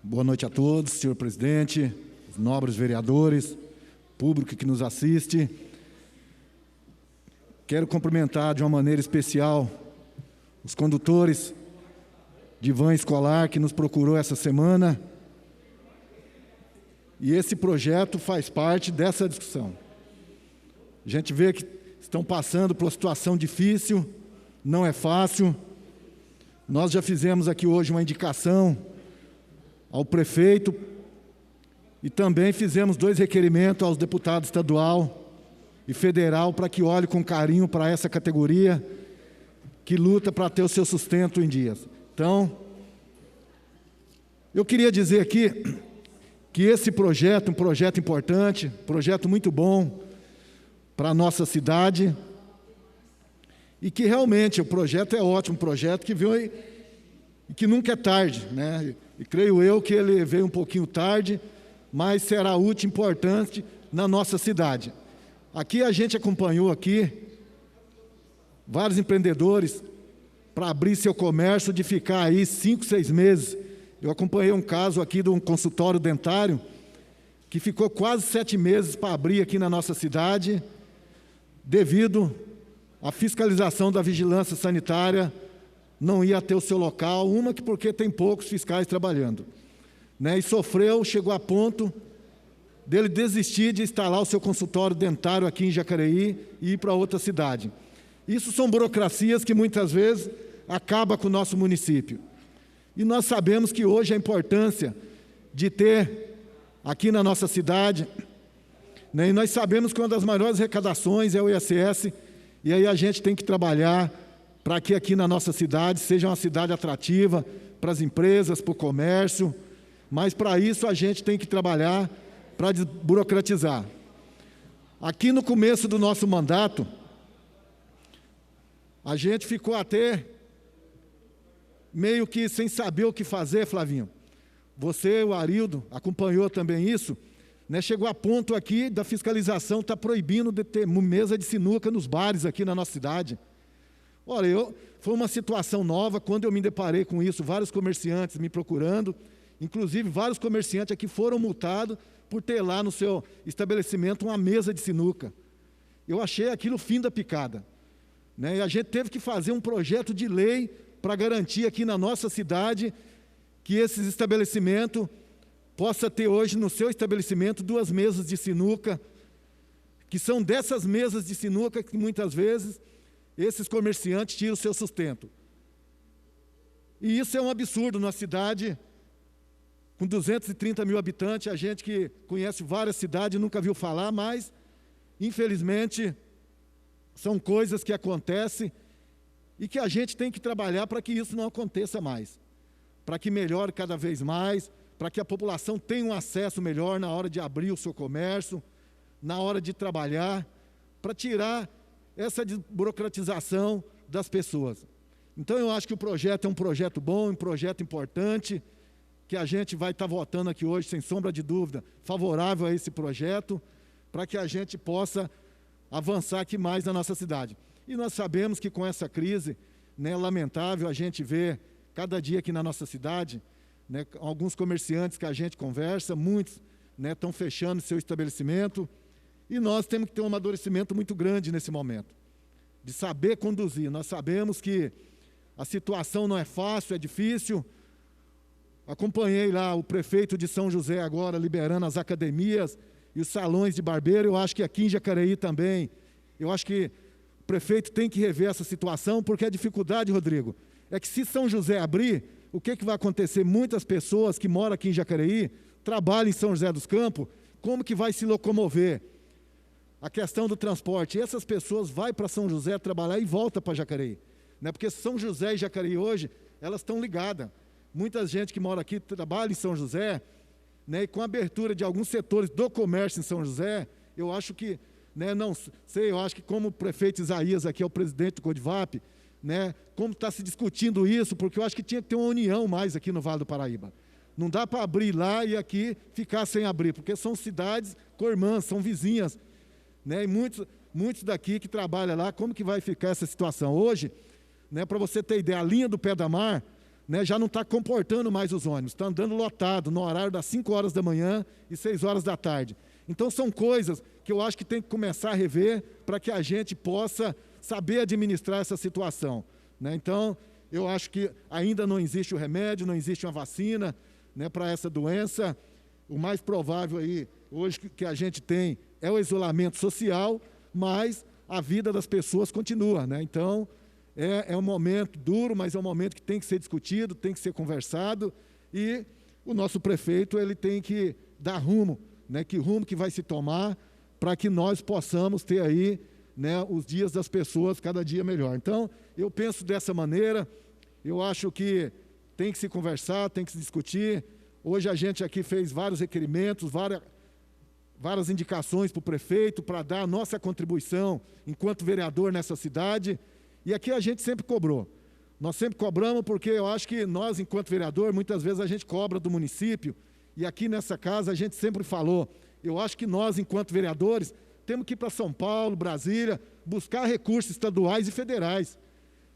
Boa noite a todos, senhor presidente, os nobres vereadores, público que nos assiste. Quero cumprimentar de uma maneira especial os condutores de van escolar que nos procurou essa semana. E esse projeto faz parte dessa discussão. A gente vê que estão passando por uma situação difícil, não é fácil. Nós já fizemos aqui hoje uma indicação ao prefeito e também fizemos 2 requerimentos aos deputados estadual e federal para que olhe com carinho para essa categoria que luta para ter o seu sustento em dias. Então, eu queria dizer aqui que esse projeto é um projeto importante, projeto muito bom para a nossa cidade e que realmente o projeto é ótimo, um projeto que veio e que nunca é tarde, né? E creio eu que ele veio um pouquinho tarde, mas será útil e importante na nossa cidade. Aqui a gente acompanhou aqui vários empreendedores para abrir seu comércio, de ficar aí 5, 6 meses. Eu acompanhei um caso aqui de um consultório dentário que ficou quase 7 meses para abrir aqui na nossa cidade, devido à fiscalização da vigilância sanitária, não ia ter o seu local, uma que porque tem poucos fiscais trabalhando, né? E chegou a ponto dele desistir de instalar o seu consultório dentário aqui em Jacareí e ir para outra cidade. Isso são burocracias que muitas vezes acabam com o nosso município. E nós sabemos que hoje a importância de ter aqui na nossa cidade, né? E nós sabemos que uma das maiores arrecadações é o ISS, e aí a gente tem que trabalhar para que aqui na nossa cidade seja uma cidade atrativa para as empresas, para o comércio, mas para isso a gente tem que trabalhar para desburocratizar. Aqui no começo do nosso mandato, a gente ficou até meio que sem saber o que fazer, Flavinho. Você, o Arildo, acompanhou também isso, né? Chegou a ponto aqui da fiscalização está proibindo de ter mesa de sinuca nos bares aqui na nossa cidade. Olha, foi uma situação nova, quando eu me deparei com isso, vários comerciantes me procurando, inclusive vários comerciantes aqui foram multados por ter lá no seu estabelecimento uma mesa de sinuca. Eu achei aquilo o fim da picada, né? E a gente teve que fazer um projeto de lei para garantir aqui na nossa cidade que esses estabelecimentos possa ter hoje no seu estabelecimento 2 mesas de sinuca, que são dessas mesas de sinuca que muitas vezes esses comerciantes tiram o seu sustento. E isso é um absurdo na cidade, com 230 mil habitantes, a gente que conhece várias cidades nunca viu falar, mas, infelizmente, são coisas que acontecem e que a gente tem que trabalhar para que isso não aconteça mais, para que melhore cada vez mais, para que a população tenha um acesso melhor na hora de abrir o seu comércio, na hora de trabalhar, para tirar essa burocratização das pessoas. Então, eu acho que o projeto é um projeto bom, um projeto importante, que a gente vai estar votando aqui hoje, sem sombra de dúvida, favorável a esse projeto, para que a gente possa avançar aqui mais na nossa cidade. E nós sabemos que com essa crise, né, lamentável, a gente vê cada dia aqui na nossa cidade, né, alguns comerciantes que a gente conversa, muitos, né, estão fechando seu estabelecimento, e nós temos que ter um amadurecimento muito grande nesse momento, de saber conduzir. Nós sabemos que a situação não é fácil, é difícil. Acompanhei lá o prefeito de São José agora liberando as academias e os salões de barbeiro. Eu acho que aqui em Jacareí também, eu acho que o prefeito tem que rever essa situação, porque a dificuldade, Rodrigo, é que se São José abrir, o que vai acontecer? Muitas pessoas que moram aqui em Jacareí, trabalham em São José dos Campos, como que vai se locomover? A questão do transporte, essas pessoas vão para São José trabalhar e voltam para Jacareí, né? Porque São José e Jacareí hoje, elas estão ligadas. Muita gente que mora aqui trabalha em São José, né? E com a abertura de alguns setores do comércio em São José, eu acho que, né, não sei, eu acho que como o prefeito Isaías aqui é o presidente do Codivap, né, como está se discutindo isso, porque eu acho que tinha que ter uma união mais aqui no Vale do Paraíba. Não dá para abrir lá e aqui ficar sem abrir, porque são cidades co-irmãs, são vizinhas, né? E muitos daqui que trabalham lá, como que vai ficar essa situação? Hoje, né, para você ter ideia, a linha do Pé da Mar, né, já não está comportando mais os ônibus, está andando lotado no horário das 5 horas da manhã e 6 horas da tarde. Então são coisas que eu acho que tem que começar a rever para que a gente possa saber administrar essa situação, né? Então, eu acho que ainda não existe o remédio, não existe uma vacina, né, para essa doença. O mais provável aí, hoje, que a gente tem é o isolamento social, mas a vida das pessoas continua, né? Então, é um momento duro, mas é um momento que tem que ser discutido, tem que ser conversado, e o nosso prefeito ele tem que dar rumo, né? Que rumo que vai se tomar para que nós possamos ter aí, né, os dias das pessoas cada dia melhor. Então, eu penso dessa maneira, eu acho que tem que se conversar, tem que se discutir. Hoje a gente aqui fez vários requerimentos, várias indicações para o prefeito, para dar a nossa contribuição enquanto vereador nessa cidade, e aqui a gente sempre cobrou. Nós sempre cobramos porque eu acho que nós, enquanto vereador, muitas vezes a gente cobra do município, e aqui nessa casa a gente sempre falou, eu acho que nós, enquanto vereadores, temos que ir para São Paulo, Brasília, buscar recursos estaduais e federais,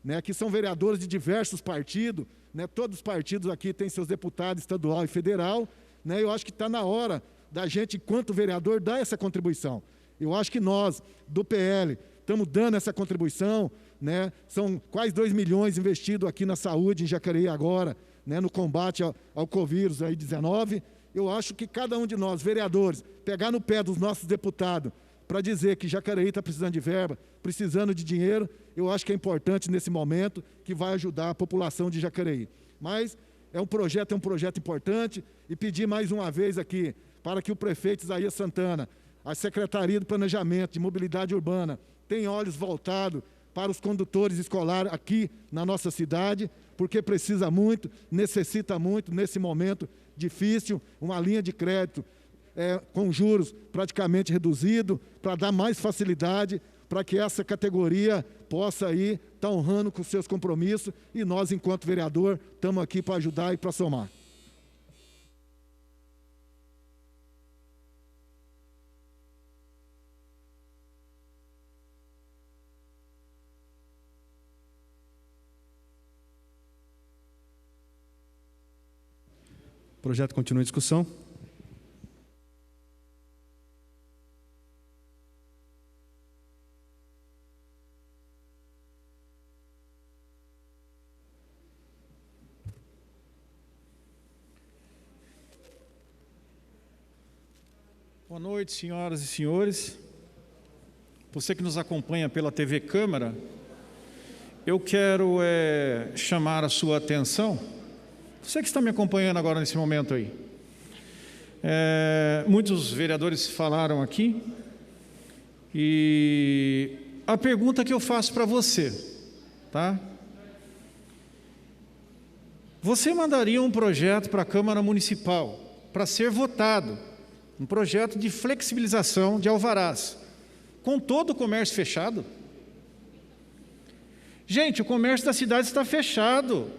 né? Aqui são vereadores de diversos partidos, né? Todos os partidos aqui têm seus deputados estadual e federal, né? Eu acho que está na hora da gente, enquanto vereador, dar essa contribuição. Eu acho que nós, do PL, estamos dando essa contribuição, né? São quase 2 milhões investidos aqui na saúde, em Jacareí agora, né? No combate ao Covid-19. Eu acho que cada um de nós, vereadores, pegar no pé dos nossos deputados, para dizer que Jacareí está precisando de verba, precisando de dinheiro, eu acho que é importante nesse momento, que vai ajudar a população de Jacareí. Mas é um projeto importante, e pedir mais uma vez aqui, para que o prefeito Isaías Santana, a Secretaria do Planejamento de Mobilidade Urbana, tenha olhos voltados para os condutores escolares aqui na nossa cidade, porque precisa muito, necessita muito, nesse momento difícil, uma linha de crédito com juros praticamente reduzido, para dar mais facilidade, para que essa categoria possa ir estar honrando com seus compromissos, e nós, enquanto vereador, estamos aqui para ajudar e para somar. O projeto continua em discussão. Boa noite, senhoras e senhores. Você que nos acompanha pela TV Câmara, eu quero chamar a sua atenção. Você que está me acompanhando agora nesse momento aí. Muitos vereadores falaram aqui, e a pergunta que eu faço para você, tá? Você mandaria um projeto para a Câmara Municipal para ser votado, um projeto de flexibilização de alvarás, com todo o comércio fechado? Gente, o comércio da cidade está fechado.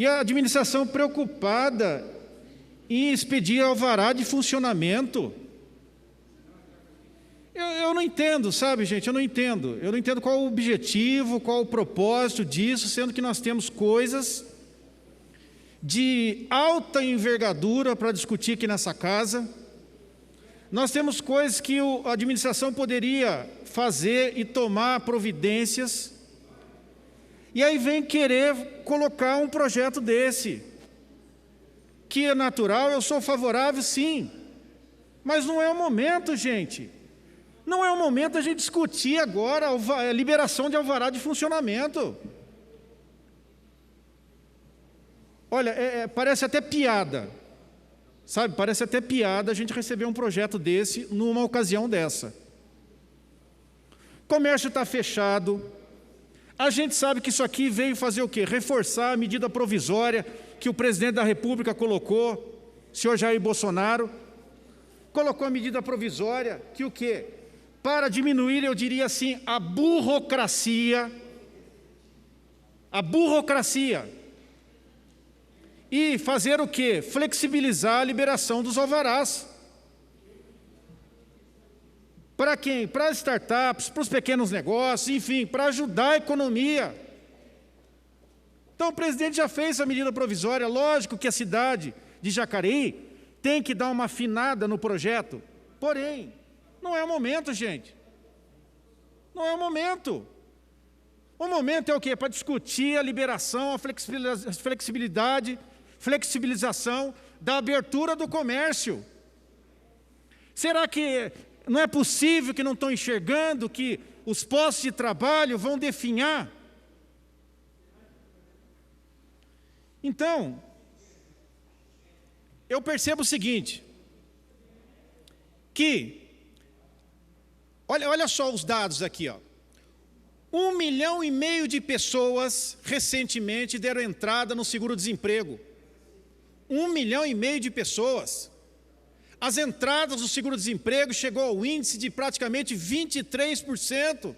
E a administração preocupada em expedir alvará de funcionamento. Eu não entendo, sabe, gente? Eu não entendo. Eu não entendo qual o objetivo, qual o propósito disso, sendo que nós temos coisas de alta envergadura para discutir aqui nessa casa. Nós temos coisas que a administração poderia fazer e tomar providências. E aí vem querer colocar um projeto desse, que é natural, eu sou favorável, sim. Mas não é o momento, gente. Não é o momento da gente discutir agora a liberação de alvará de funcionamento. Olha, parece até piada, sabe? Parece até piada a gente receber um projeto desse numa ocasião dessa. O comércio está fechado. A gente sabe que isso aqui veio fazer o quê? Reforçar a medida provisória que o presidente da República colocou, o senhor Jair Bolsonaro, colocou a medida provisória que o quê? Para diminuir, eu diria assim, a burocracia, e fazer o quê? Flexibilizar a liberação dos alvarás. Para quem? Para as startups, para os pequenos negócios, enfim, para ajudar a economia. Então o presidente já fez a medida provisória, lógico que a cidade de Jacareí tem que dar uma afinada no projeto, porém, não é o momento, gente. Não é o momento. O momento é o quê? Para discutir a liberação, a flexibilização da abertura do comércio. Será que não é possível que não estão enxergando que os postos de trabalho vão definhar? Então, eu percebo o seguinte, que olha só os dados aqui, ó. 1,5 milhão de pessoas recentemente deram entrada no seguro-desemprego. 1,5 milhão de pessoas. As entradas do seguro-desemprego chegou ao índice de praticamente 23%.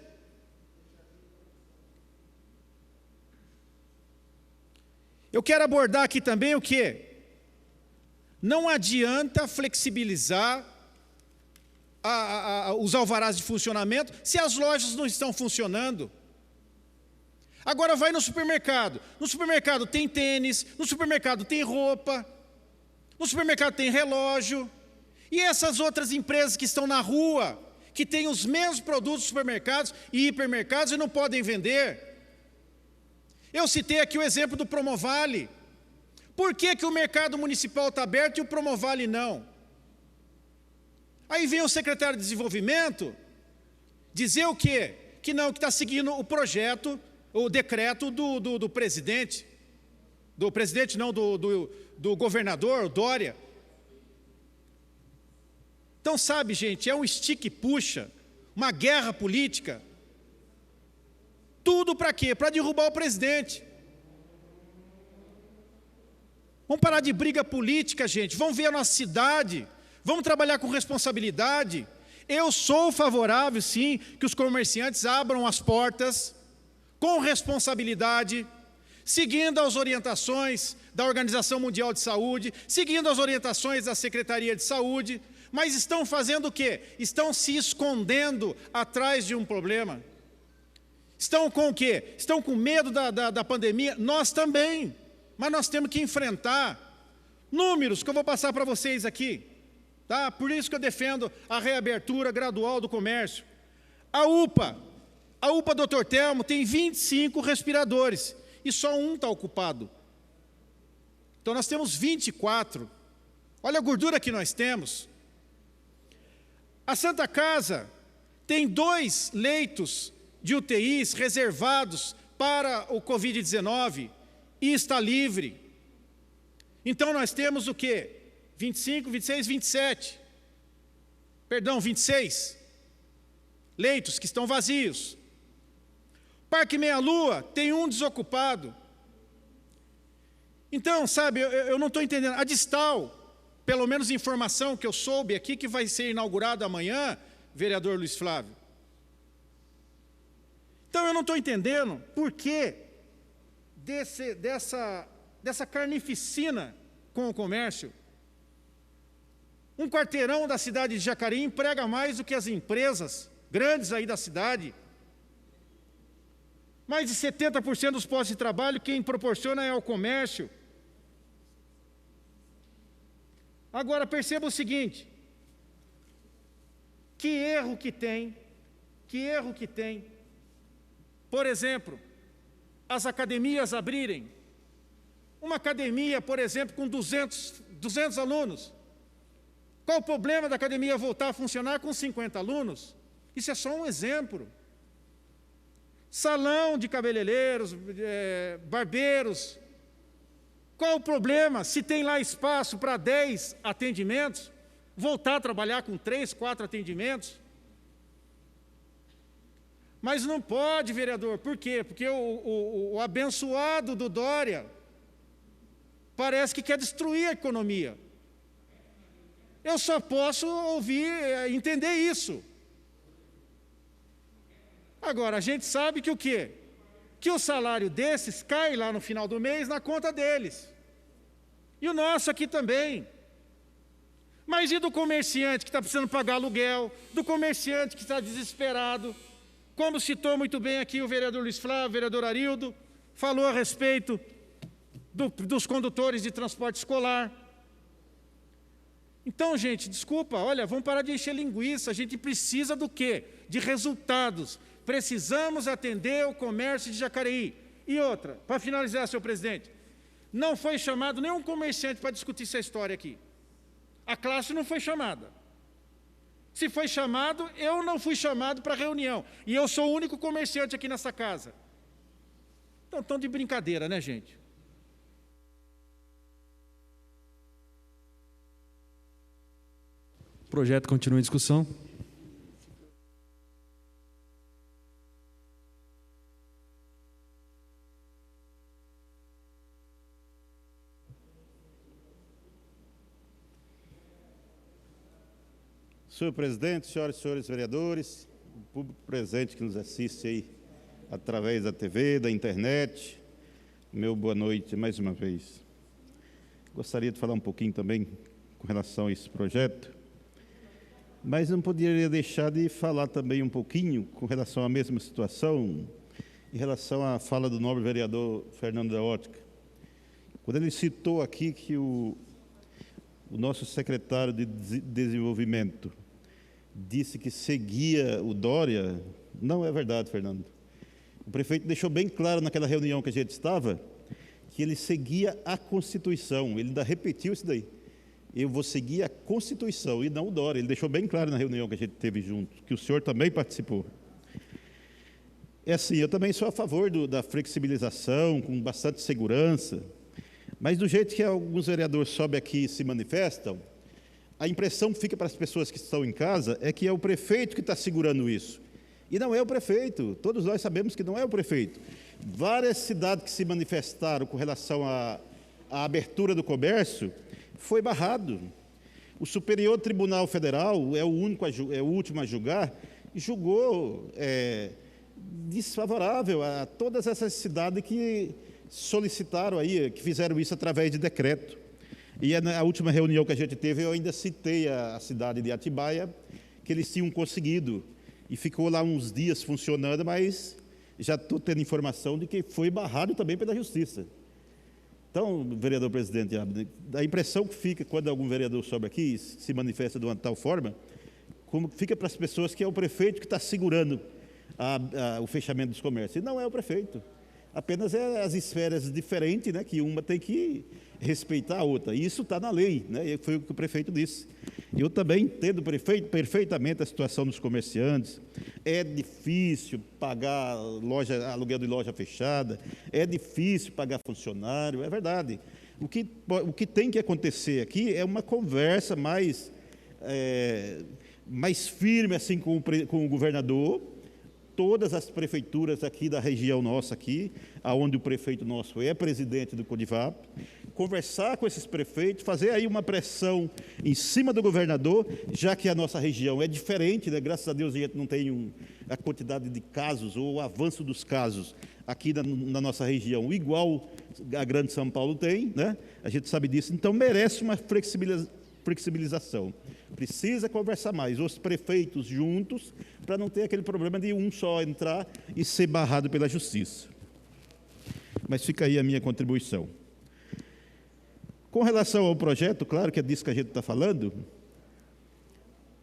Eu quero abordar aqui também o quê? Não adianta flexibilizar os alvarás de funcionamento se as lojas não estão funcionando. Agora vai no supermercado. No supermercado tem tênis, no supermercado tem roupa, no supermercado tem relógio. E essas outras empresas que estão na rua, que têm os mesmos produtos dos supermercados e hipermercados e não podem vender. Eu citei aqui o exemplo do Promovale. Por que o mercado municipal está aberto e o Promovale não? Aí vem o secretário de Desenvolvimento dizer o quê? Que não, que está seguindo o projeto, o decreto do presidente. Do presidente não, do governador, Dória. Então, sabe, gente, é um estica e puxa, uma guerra política. Tudo para quê? Para derrubar o presidente. Vamos parar de briga política, gente. Vamos ver a nossa cidade. Vamos trabalhar com responsabilidade. Eu sou favorável, sim, que os comerciantes abram as portas com responsabilidade, seguindo as orientações da Organização Mundial de Saúde, seguindo as orientações da Secretaria de Saúde, mas estão fazendo o quê? Estão se escondendo atrás de um problema. Estão com o quê? Estão com medo da pandemia? Nós também, mas nós temos que enfrentar números que eu vou passar para vocês aqui. Tá? Por isso que eu defendo a reabertura gradual do comércio. A UPA Dr. Telmo tem 25 respiradores e só um está ocupado. Então nós temos 24. Olha a gordura que nós temos. A Santa Casa tem 2 leitos de UTIs reservados para o Covid-19 e está livre. Então nós temos o quê? 25, 26, 27. Perdão, 26 leitos que estão vazios. Parque Meia Lua tem 1 desocupado. Então, sabe, eu não estou entendendo. A Distal, pelo menos informação que eu soube aqui, que vai ser inaugurada amanhã, vereador Luiz Flávio. Então, eu não estou entendendo por que dessa dessa carnificina com o comércio. Um quarteirão da cidade de Jacareí emprega mais do que as empresas grandes aí da cidade. Mais de 70% dos postos de trabalho quem proporciona é o comércio. Agora perceba o seguinte, que erro que tem, por exemplo, as academias abrirem. Uma academia, por exemplo, com 200 alunos. Qual o problema da academia voltar a funcionar com 50 alunos? Isso é só um exemplo. Salão de cabeleireiros, barbeiros. Qual o problema, se tem lá espaço para 10 atendimentos, voltar a trabalhar com 3, 4 atendimentos? Mas não pode, vereador, por quê? Porque o abençoado do Dória parece que quer destruir a economia. Eu só posso entender isso. Agora, a gente sabe que o quê? Que o salário desses cai lá no final do mês na conta deles. E o nosso aqui também. Mas e do comerciante que está precisando pagar aluguel, do comerciante que está desesperado? Como citou muito bem aqui o vereador Luiz Flávio, o vereador Arildo, falou a respeito dos condutores de transporte escolar. Então, gente, desculpa, olha, vamos parar de encher linguiça, a gente precisa do quê? De resultados. Precisamos atender o comércio de Jacareí. E outra, para finalizar, senhor presidente, não foi chamado nenhum comerciante para discutir essa história aqui. A classe não foi chamada. Se foi chamado, eu não fui chamado para a reunião. E eu sou o único comerciante aqui nessa casa. Então, estão de brincadeira, né, gente? O projeto continua em discussão. Senhor presidente, senhoras e senhores vereadores, o público presente que nos assiste aí através da TV, da internet, meu boa noite mais uma vez. Gostaria de falar um pouquinho também com relação a esse projeto, mas não poderia deixar de falar também um pouquinho com relação à mesma situação, em relação à fala do nobre vereador Fernando da Ótica. Quando ele citou aqui que o nosso secretário de Desenvolvimento disse que seguia o Dória, não é verdade, Fernando. O prefeito deixou bem claro naquela reunião que a gente estava, que ele seguia a Constituição, ele ainda repetiu isso daí. Eu vou seguir a Constituição e não o Dória. Ele deixou bem claro na reunião que a gente teve junto, que o senhor também participou. É assim, eu também sou a favor da flexibilização, com bastante segurança, mas do jeito que alguns vereadores sobem aqui e se manifestam, a impressão que fica para as pessoas que estão em casa é que é o prefeito que está segurando isso. E não é o prefeito, todos nós sabemos que não é o prefeito. Várias cidades que se manifestaram com relação à abertura do comércio, foi barrado. O Superior Tribunal Federal é o último a julgar, e julgou desfavorável a todas essas cidades que solicitaram aí, que fizeram isso através de decreto. E na última reunião que a gente teve, eu ainda citei a cidade de Atibaia, que eles tinham conseguido, e ficou lá uns dias funcionando, mas já estou tendo informação de que foi barrado também pela Justiça. Então, vereador presidente, a impressão que fica quando algum vereador sobe aqui e se manifesta de uma tal forma, como fica para as pessoas que é o prefeito que está segurando o fechamento dos comércios. E não é o prefeito. Apenas as esferas diferentes, né, que uma tem que respeitar a outra. E isso está na lei, né, e foi o que o prefeito disse. Eu também entendo perfeitamente a situação dos comerciantes. É difícil pagar aluguel de loja fechada, é difícil pagar funcionário, é verdade. O que tem que acontecer aqui é uma conversa mais firme assim, com o governador. Todas as prefeituras aqui da região nossa aqui, aonde o prefeito nosso é presidente do CODIVAP, conversar com esses prefeitos, fazer aí uma pressão em cima do governador, já que a nossa região é diferente, né? Graças a Deus a gente não tem a quantidade de casos ou o avanço dos casos aqui na nossa região, igual a Grande São Paulo tem, né? A gente sabe disso, então merece uma flexibilização. Precisa conversar mais, os prefeitos juntos, para não ter aquele problema de um só entrar e ser barrado pela justiça. Mas fica aí a minha contribuição. Com relação ao projeto, claro que é disso que a gente está falando,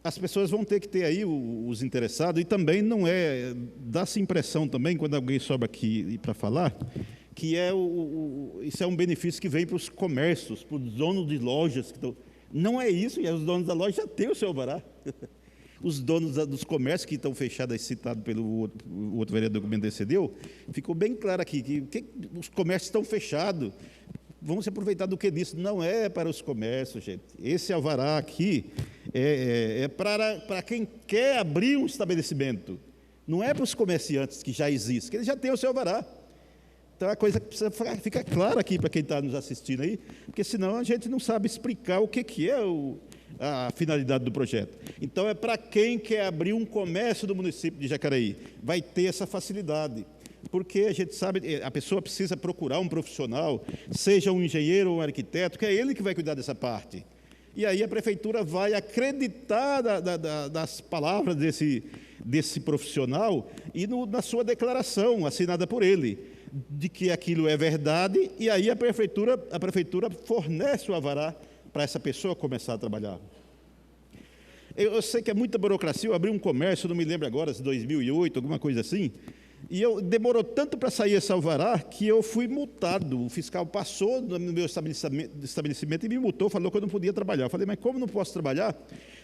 as pessoas vão ter que ter aí os interessados, e também não é, dá-se impressão também, quando alguém sobe aqui para falar, que isso é um benefício que vem para os comércios, para os donos de lojas. Não é isso, e os donos da loja já têm o seu alvará. Os donos dos comércios que estão fechados, citado pelo outro vereador que me antecedeu, ficou bem claro aqui, que os comércios estão fechados. Vamos se aproveitar do que disse. Não é para os comércios, gente. Esse alvará aqui é para quem quer abrir um estabelecimento. Não é para os comerciantes que já existem, que eles já têm o seu alvará. Então, é a coisa que precisa ficar clara aqui para quem está nos assistindo aí, porque senão a gente não sabe explicar o que é a finalidade do projeto. Então, é para quem quer abrir um comércio do município de Jacareí. Vai ter essa facilidade. Porque a gente sabe, a pessoa precisa procurar um profissional, seja um engenheiro ou um arquiteto, que é ele que vai cuidar dessa parte. E aí a prefeitura vai acreditar das palavras desse profissional e na sua declaração, assinada por ele, de que aquilo é verdade, e aí a prefeitura fornece o alvará para essa pessoa começar a trabalhar. Eu sei que é muita burocracia, eu abri um comércio, não me lembro agora, se 2008, alguma coisa assim, e demorou tanto para sair esse alvará que eu fui multado. O fiscal passou no meu estabelecimento e me multou, falou que eu não podia trabalhar. Eu falei, mas como não posso trabalhar?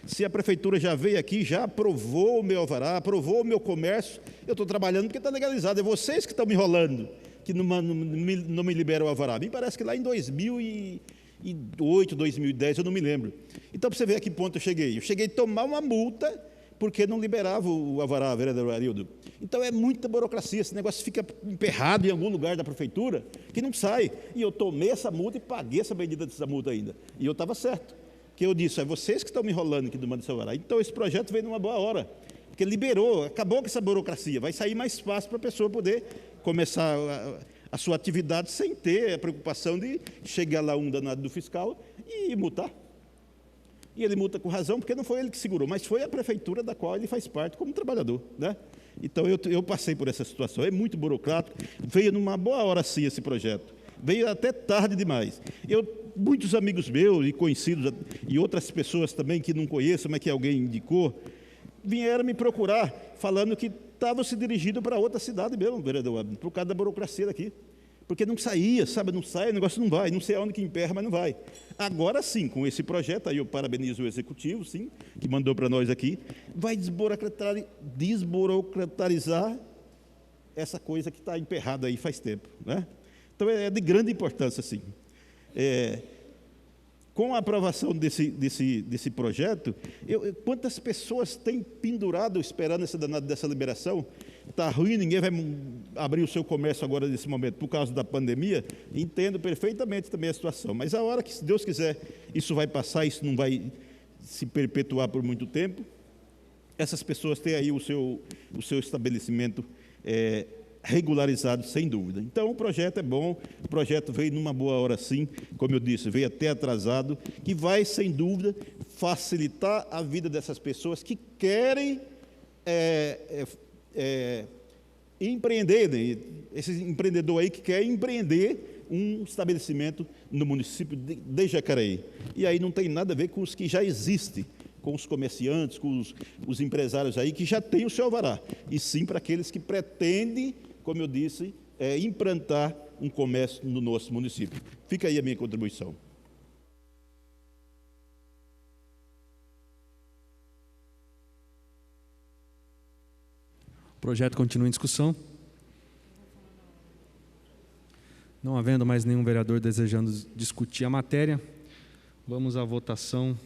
Se a prefeitura já veio aqui, já aprovou o meu alvará, aprovou o meu comércio, eu estou trabalhando porque está legalizado. É vocês que estão me enrolando, que não me liberam o alvará. Me parece que lá em 2008, 2010, eu não me lembro. Então, para você ver a que ponto eu cheguei. Eu cheguei a tomar uma multa porque não liberava o alvará, vereador Arildo. Então, é muita burocracia, esse negócio fica emperrado em algum lugar da prefeitura, que não sai. E eu tomei essa multa e paguei essa bendita dessa multa ainda. E eu estava certo, porque eu disse, é vocês que estão me enrolando aqui do mando do seu alvará. Então, esse projeto veio numa boa hora, porque liberou, acabou com essa burocracia, vai sair mais fácil para a pessoa poder começar a sua atividade sem ter a preocupação de chegar lá um danado do fiscal e multar. E ele multa com razão, porque não foi ele que segurou, mas foi a prefeitura da qual ele faz parte como trabalhador, né? Então, eu passei por essa situação, é muito burocrático, veio numa boa hora sim esse projeto, veio até tarde demais. Muitos amigos meus e conhecidos, e outras pessoas também que não conheço, mas que alguém indicou, vieram me procurar, falando que estavam se dirigindo para outra cidade mesmo, vereador, por causa da burocracia daqui. Porque não saía, sabe, não sai, o negócio não vai, não sei aonde que emperra, mas não vai. Agora sim, com esse projeto, aí eu parabenizo o executivo, sim, que mandou para nós aqui, vai desburocratizar essa coisa que está emperrada aí faz tempo, né? Então, é de grande importância, sim. Com a aprovação desse projeto, quantas pessoas têm pendurado esperando essa danada dessa liberação? Está ruim, ninguém vai abrir o seu comércio agora nesse momento por causa da pandemia. Entendo perfeitamente também a situação, mas a hora que, se Deus quiser, isso vai passar, isso não vai se perpetuar por muito tempo. Essas pessoas têm aí o seu estabelecimento regularizado, sem dúvida. Então, o projeto é bom, o projeto veio numa boa hora sim, como eu disse, veio até atrasado, que vai, sem dúvida, facilitar a vida dessas pessoas que querem empreender, né? Esse empreendedor aí que quer empreender um estabelecimento no município de Jacareí. E aí não tem nada a ver com os que já existem, com os comerciantes, com os empresários aí que já têm o seu alvará, e sim para aqueles que pretendem, como eu disse, implantar um comércio no nosso município. Fica aí a minha contribuição. O projeto continua em discussão. Não havendo mais nenhum vereador desejando discutir a matéria, vamos à votação.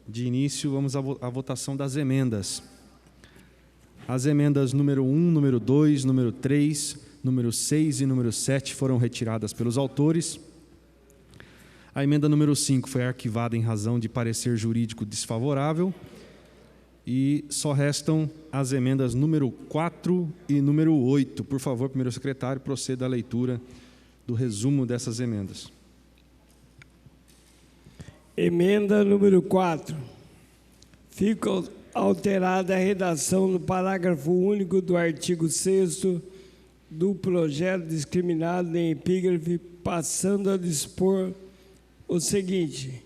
De início, vamos à votação das emendas. As emendas número 1, número 2, número 3, número 6 e número 7 foram retiradas pelos autores. A emenda número 5 foi arquivada em razão de parecer jurídico desfavorável. E só restam as emendas número 4 e número 8. Por favor, primeiro secretário, proceda à leitura do resumo dessas emendas. Emenda número 4. Fica alterada a redação do parágrafo único do artigo 6º do projeto discriminado em epígrafe, passando a dispor o seguinte: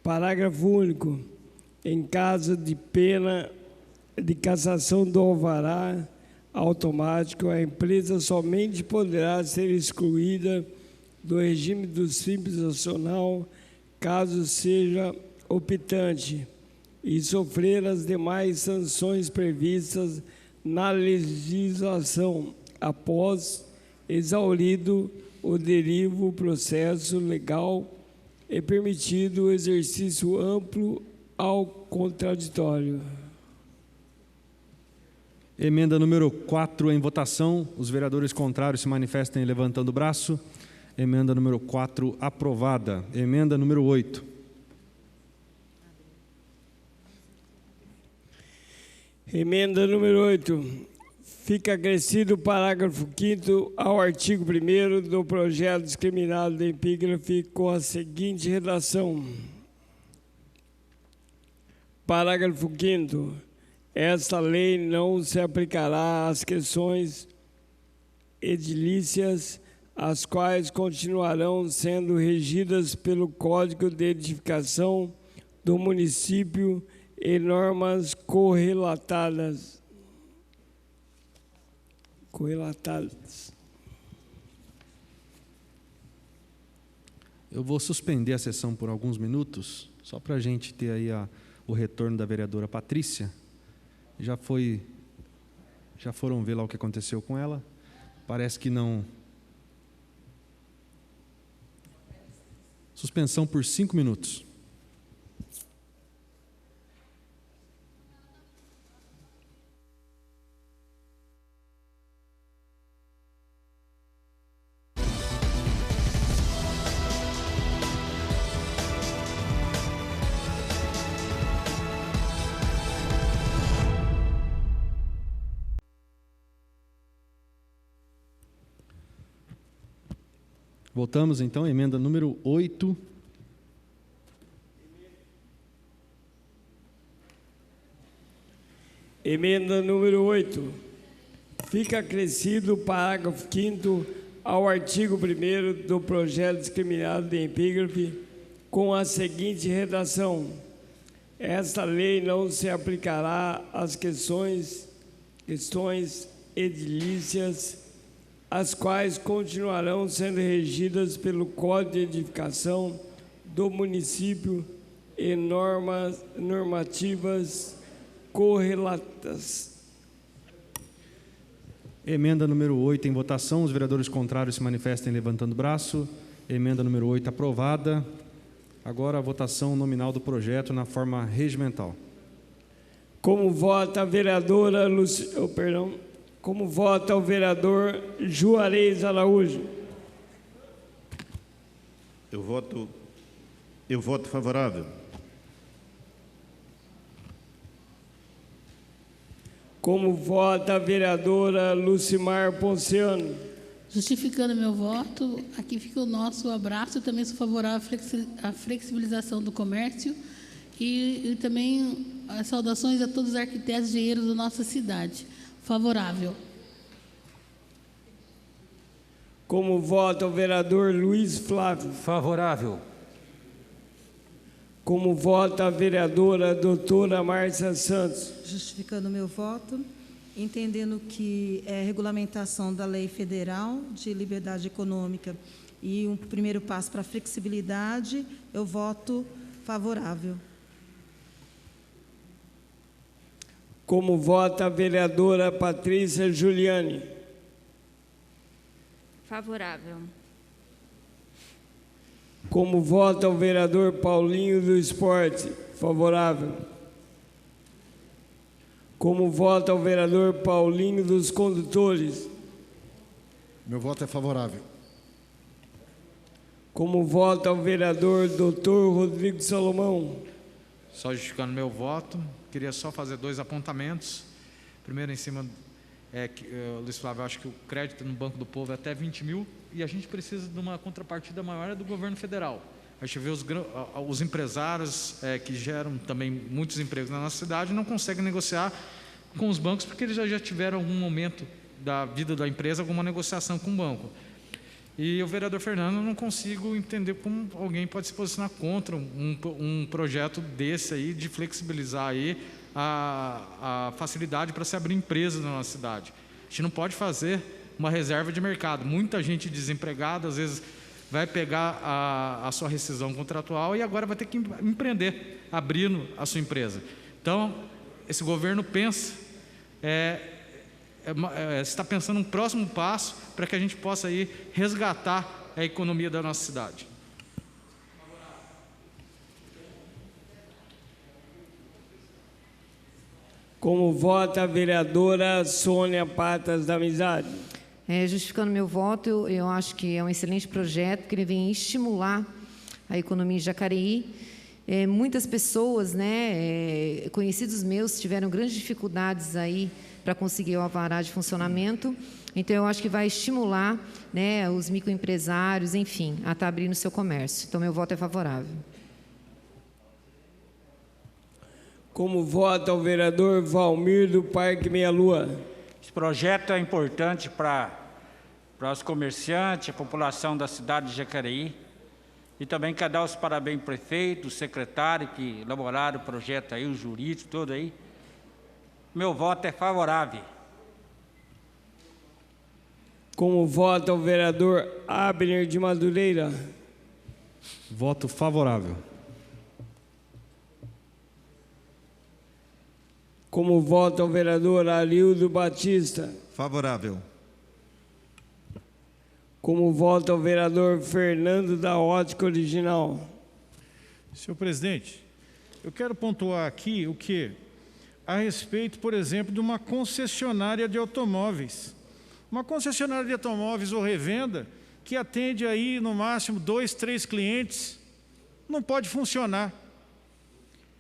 parágrafo único. Em caso de pena de cassação do alvará automático, a empresa somente poderá ser excluída do regime do Simples Nacional caso seja optante e sofrer as demais sanções previstas na legislação após exaurido o derivo processo legal e permitido o exercício amplo ao contraditório. Emenda número 4 em votação. Os vereadores contrários se manifestem levantando o braço. Emenda número 4 aprovada. Emenda número 8. Emenda número 8. Fica acrescido o parágrafo 5º ao artigo 1º do projeto discriminado de epígrafe com a seguinte redação. Parágrafo 5º. Esta lei não se aplicará às questões edilícias, as quais continuarão sendo regidas pelo Código de Edificação do município e normas correlatadas. Eu vou suspender a sessão por alguns minutos, só para a gente ter aí o retorno da vereadora Patrícia. Já foram ver lá o que aconteceu com ela? Parece que não. Suspensão por 5 minutos. Voltamos então, emenda número 8. Emenda número 8. Fica acrescido o parágrafo 5º ao artigo 1º do projeto discriminado de epígrafe com a seguinte redação: esta lei não se aplicará às questões edilícias, as quais continuarão sendo regidas pelo Código de Edificação do município e normativas correlatas. Emenda número 8 em votação. Os vereadores contrários se manifestem levantando o braço. Emenda número 8 aprovada. Agora a votação nominal do projeto na forma regimental. Como vota a vereadora Como vota o vereador Juarez Araújo? Eu voto favorável. Como vota a vereadora Lucimar Ponciano? Justificando meu voto, aqui fica o nosso abraço. Eu também sou favorável à flexibilização do comércio e também as saudações a todos os arquitetos e engenheiros da nossa cidade. Favorável. Como vota o vereador Luiz Flávio? Favorável. Como vota a vereadora doutora Márcia Santos? Justificando meu voto, entendendo que é regulamentação da Lei Federal de Liberdade Econômica e um primeiro passo para a flexibilidade, eu voto favorável. Como vota a vereadora Patrícia Giuliani? Favorável. Como vota o vereador Paulinho do Esporte? Favorável. Como vota o vereador Paulinho dos Condutores? Meu voto é favorável. Como vota o vereador Dr. Rodrigo Salomão? Só justificando meu voto, queria só fazer 2 apontamentos. Primeiro, em cima, Luiz Flávio, acho que o crédito no Banco do Povo é até 20 mil e a gente precisa de uma contrapartida maior do governo federal. A gente vê os empresários que geram também muitos empregos na nossa cidade não conseguem negociar com os bancos porque eles já tiveram algum momento da vida da empresa alguma negociação com o banco. E o vereador Fernando, eu não consigo entender como alguém pode se posicionar contra um projeto desse aí, de flexibilizar aí a facilidade para se abrir empresas na nossa cidade. A gente não pode fazer uma reserva de mercado. Muita gente desempregada, às vezes, vai pegar a sua rescisão contratual e agora vai ter que empreender, abrindo a sua empresa. Então, esse governo pensa, está pensando um próximo passo para que a gente possa aí resgatar a economia da nossa cidade. Como vota a vereadora Sônia Patas da Amizade? Justificando meu voto, eu acho que é um excelente projeto, que ele vem estimular a economia em Jacareí. Muitas pessoas, conhecidos meus, tiveram grandes dificuldades aí para conseguir o alvará de funcionamento. Então, eu acho que vai estimular os microempresários, enfim, a estar abrindo o seu comércio. Então, meu voto é favorável. Como vota o vereador Valmir do Parque Meia Lua? Esse projeto é importante para os comerciantes, a população da cidade de Jacareí. E também quero dar os parabéns ao prefeito, ao secretário que elaboraram o projeto aí, o jurídico todo aí. Meu voto é favorável. Como vota o vereador Abner de Madureira? Voto favorável. Como vota o vereador Arildo Batista? Favorável. Como vota o vereador Fernando da Ótica Original? Senhor presidente, eu quero pontuar aqui o que? A respeito, por exemplo, de uma concessionária de automóveis. Uma concessionária de automóveis ou revenda que atende aí no máximo 2, 3 clientes, não pode funcionar.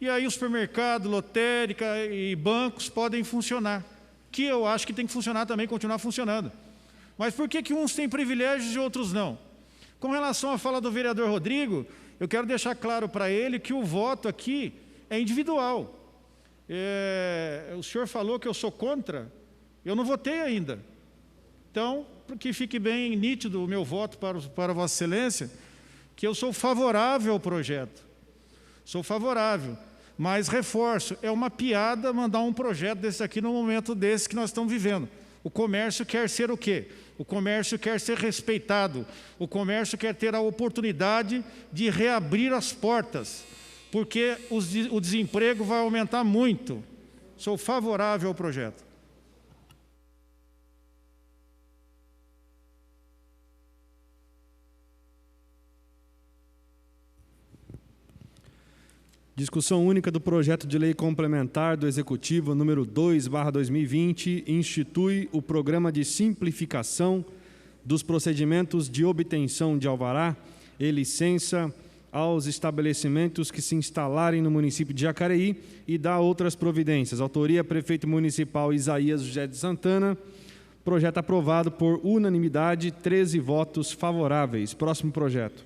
E aí o supermercado, lotérica e bancos podem funcionar, que eu acho que tem que funcionar também, continuar funcionando. Mas por que uns têm privilégios e outros não? Com relação à fala do vereador Rodrigo, eu quero deixar claro para ele que o voto aqui é individual. O senhor falou que eu sou contra, eu não votei ainda. Então, para que fique bem nítido o meu voto para Vossa Excelência, que eu sou favorável ao projeto. Sou favorável. Mas, reforço, é uma piada mandar um projeto desse aqui no momento desse que nós estamos vivendo. O comércio quer ser o quê? O comércio quer ser respeitado. O comércio quer ter a oportunidade de reabrir as portas, porque o desemprego vai aumentar muito. Sou favorável ao projeto. Discussão única do projeto de lei complementar do Executivo número 2/2020 institui o Programa de Simplificação dos Procedimentos de Obtenção de Alvará e Licença aos estabelecimentos que se instalarem no município de Jacareí e dá outras providências. Autoria: Prefeito Municipal Isaías José de Santana. Projeto aprovado por unanimidade, 13 votos favoráveis. Próximo projeto.